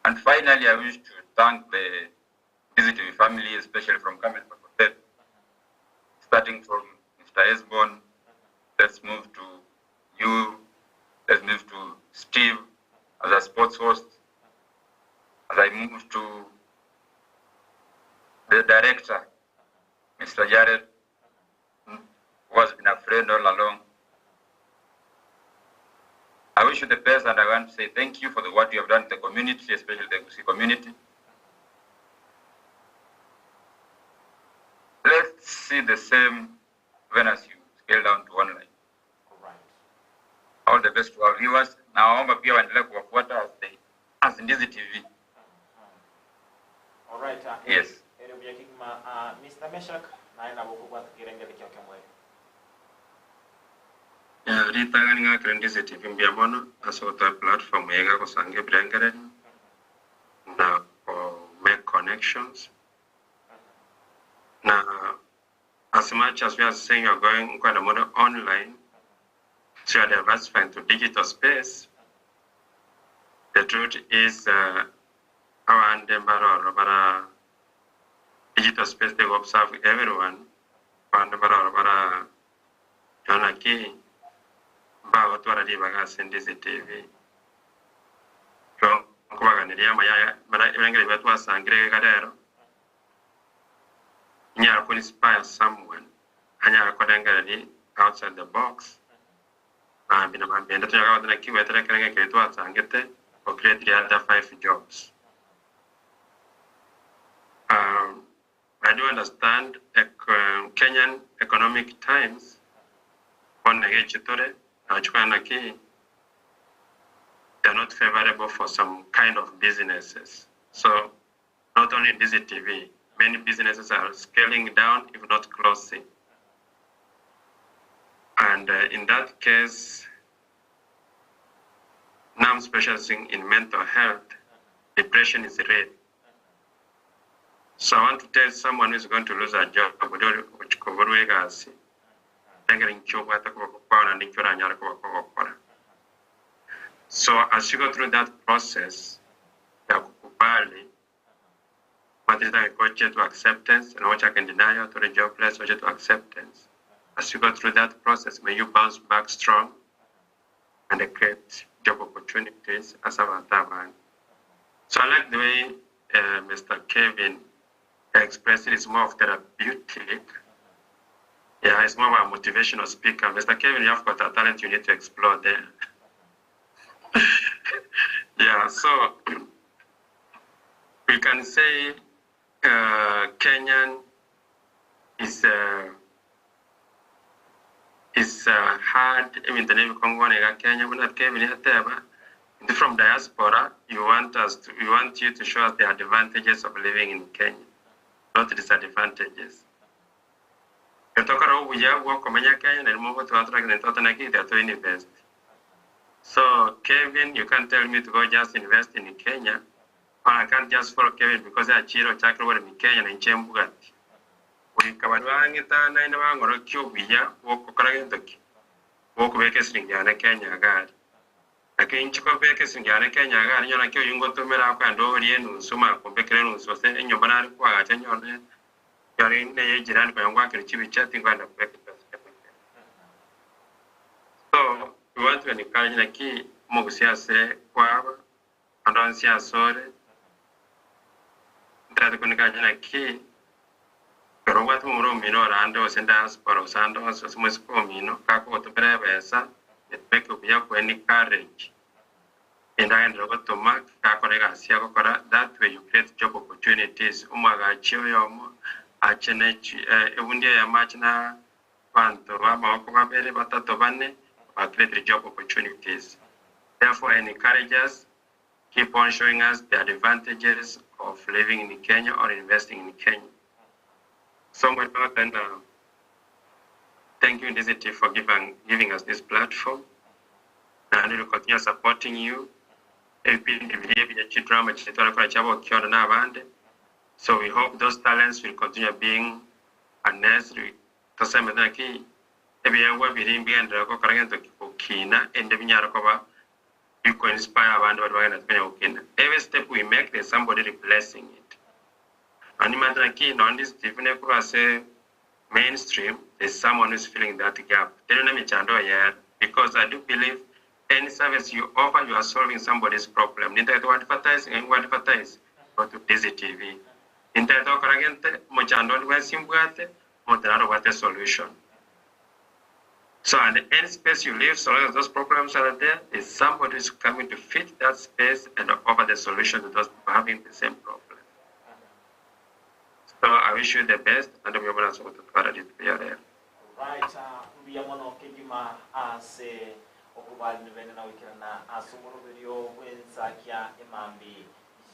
And finally, I wish to thank the Ndizi TV family, especially from Kamel Hotel, starting from Mr. Esbon. Let's move to you. Let's move to Steve as a sports host. As I move to the director, Mr. Jared, who has been a friend all along. I wish you the best, and I want to say thank you for the work you have done in the community, especially the Gusii community. Let's see the same when as you scale down to online. Right. All the best to our viewers. Na waomba pia waendelee kuwafuata as Ndizi TV. All right. Yes. Mr. Meshack, naenda bukugwa tukirengele kyo kemwe. Ritanga ninga Ndizi TV mbiamono asota platform yega kusange brengere na make connections. Now, as much as we are saying you're going quite a model online, so you're diversifying to digital space, the truth is our Ndembara digital space they observe everyone. Ndembara Jonaki Bao Tora Divagas and Ndizi TV. Kubaganiria Maya, but I even get was Angre Gadero. Nyara could inspire someone. Anyara could outside the box. I've been about the key with the and get or create the other 5 jobs. I do understand Kenyan economic times on the Hechitore, Achuanaki, they're not favorable for some kind of businesses. So not only Ndizi TV, many businesses are scaling down, if not closing. And in that case, now I'm specializing in mental health. Depression is real. So I want to tell someone who's going to lose a job, so as you go through that process, to acceptance and what I can deny you to the job place, or to acceptance. As you go through that process, may you bounce back strong and create job opportunities as a man. So I like the way Mr. Kevin expressed it. It's more of therapeutic. Yeah, it's more of a motivational speaker. Mr. Kevin, you have got a talent you need to explore there. Yeah, so we can say Kenyan is hard. I mean, the name Congo Kenya, but not Kevin. From diaspora, we want you to show us the advantages of living in Kenya, not the disadvantages. You talk about Kenya and move to attract and to invest. So, Kevin, you can't tell me to go just invest in Kenya. Or I can't just follow Kevin because I chiro chakra in Kenya and Chembugati. We Kabarangita, Nainawang or Kubia, walk Karagantoki. Walk Bakers in Ghana, Kenya, God. A king Chico Bakers in Ghana, Kenya, God, you like you go to Meraka and Orient, Suma, Bekerus, was in your banana quiet and you're in the age and walking to be chatting on the breakfast. So, we want to encourage the key, Mogusia say, Quava, and on Sia Sore. That the key. Pero what more mino rando sendas para usando as musco mino kako to brevesa it make up ya any courage. And I end robot to mark kako regasia kokora that way you create job opportunities umaga chioyomo achenech ebundia ya machna panto ama ko babere batato bane but create job opportunities. Therefore I encourage us keep on showing us the advantages of living in Kenya or investing in Kenya. So much more than thank you, Ndizi, for giving us this platform. And we will continue supporting you. So we hope those talents will continue being unnecessary. You can inspire every step we make, there's somebody replacing it. And on this mainstream, there's someone who's filling that gap. Because I do believe any service you offer, you are solving somebody's problem. Go to Ndizi TV. Solution. So, and any space you live, so long as those problems are there, is somebody who's coming to fit that space and offer the solution to those having the same problem. So I wish you the best, and we want to be there. Right, we are one of Kigima as okubali nibene na wikirana asumuru video wensakya imambi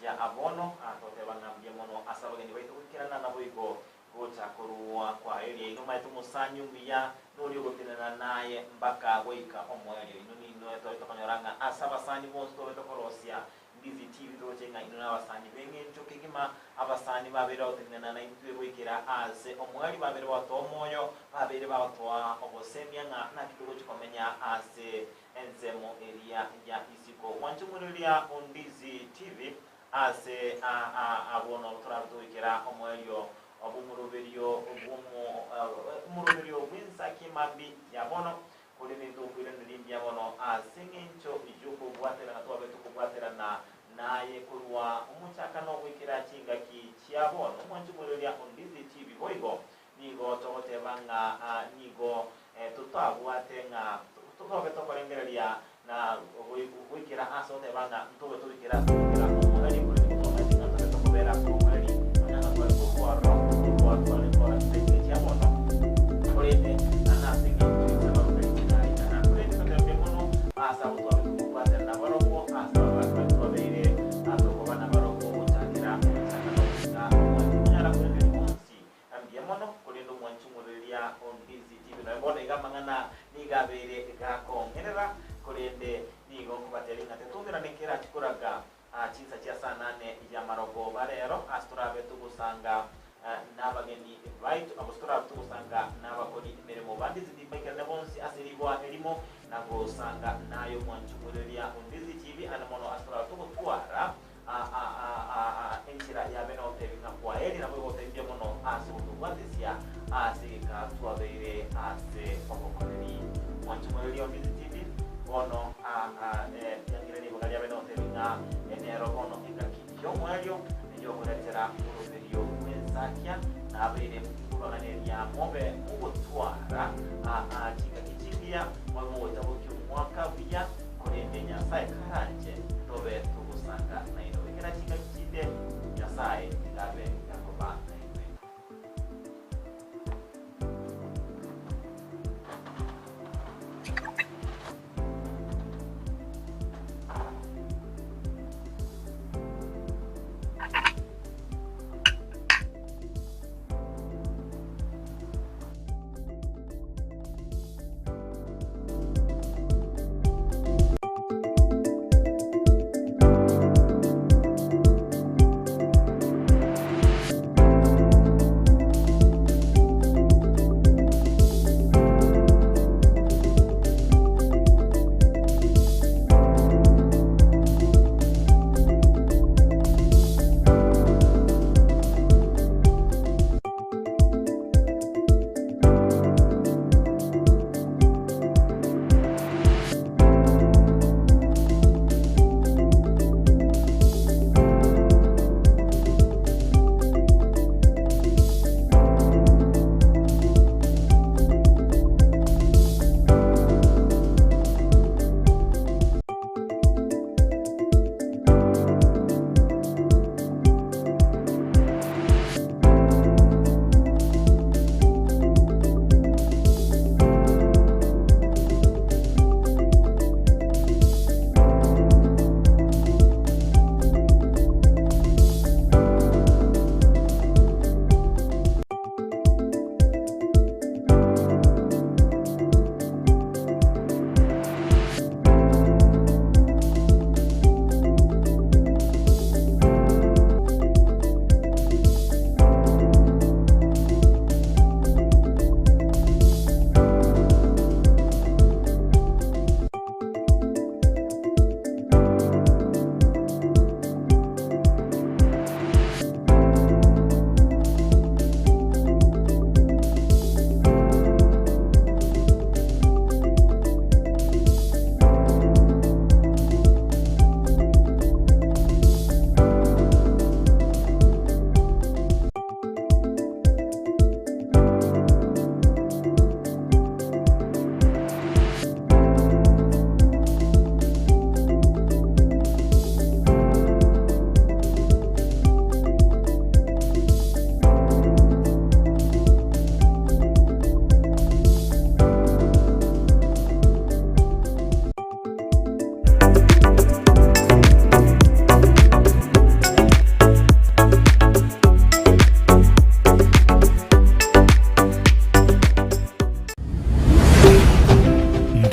ya abono atoteba ngambye mono asabageni baitu wikirana na boigo gocha kurua kwa area ino maitu musanyu mbiya nuri gotinana naye mpaka goika omwelio ino nino eto kanyoranga asabasani bonsto betokorosia Ndizi TV tojenga ino abasani benge chokigima abasani babera otinana na intwe wikira ase omwali babera watomoyo babere batwa obosemya na kitugo chikomenya ase enzemo area ya isiko wanchumuria Ndizi TV ase abono turabwikira omwelio obumuruberio winsaki mambi yabono kuri bintu kwire ndirimbi yabono asingincho ijuko bwatera na twabe tukubwatera naye kurwa umuchaka no kwikira chinga ki chiabono mwanchu mururia Ndizi TV boigo nigo togote banga nigo tutabwatenga tutobe tokorengereria na kwikira aso te banga ntobe tukira omwali kuri tutobe tokobera omwali ana kwa kwa chinsa cha saa 8 ya marogo barero asturabe tugusanga n'abageni baitu abastura tugusanga n'abakoni imirimo bandizi dimbekerne bonsi asiribwa erimo nagusanga nayo mwanchumureria Ndizi TV anamono astura tugutwara enchira ya beno tebinga kwa eri nabo botenje mono asubutu bwatisia asika twabeire ase okokoreri mwanchumureria Ndizi TV bono yangire ni bagalia beno tebinga enero bono ingaki yo mwelio yo kuletera uruberio wensakya nabere kubaganirya mobe ubutwara chika kichigia mwe mutabuki mwaka bya kurende nyasaye karanje tobe tugusanga na ino bikira chika kichide nyasaye ngabe yakoba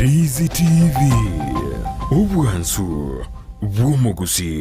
Ndizi TV, obwansu bw'omugusi.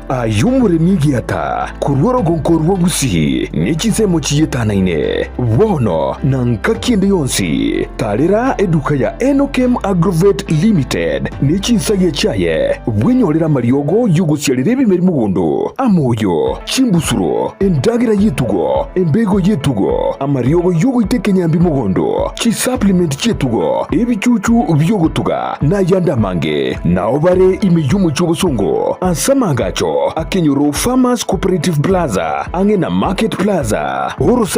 Ayumuremyi giata kurwaro gonkorwa Gusii n'ekisemo kiyetanaine bono na nkakinde yonsi talera eduka ya Enokem Agrovet Limited n'ekinsaye kyaye bwenyorera mariogo yugusyalira ebimeri mugondo amoyo chimbusuro endagira yetugo embego yetugo amariogo yogo itekenyambi mugondo chi supplement kyetugo ebichuchu byogotuga na yandamange naobare imiyumu cy'obusongo ansamangacho Akenyoro Farmers Cooperative Plaza, Angena Market Plaza,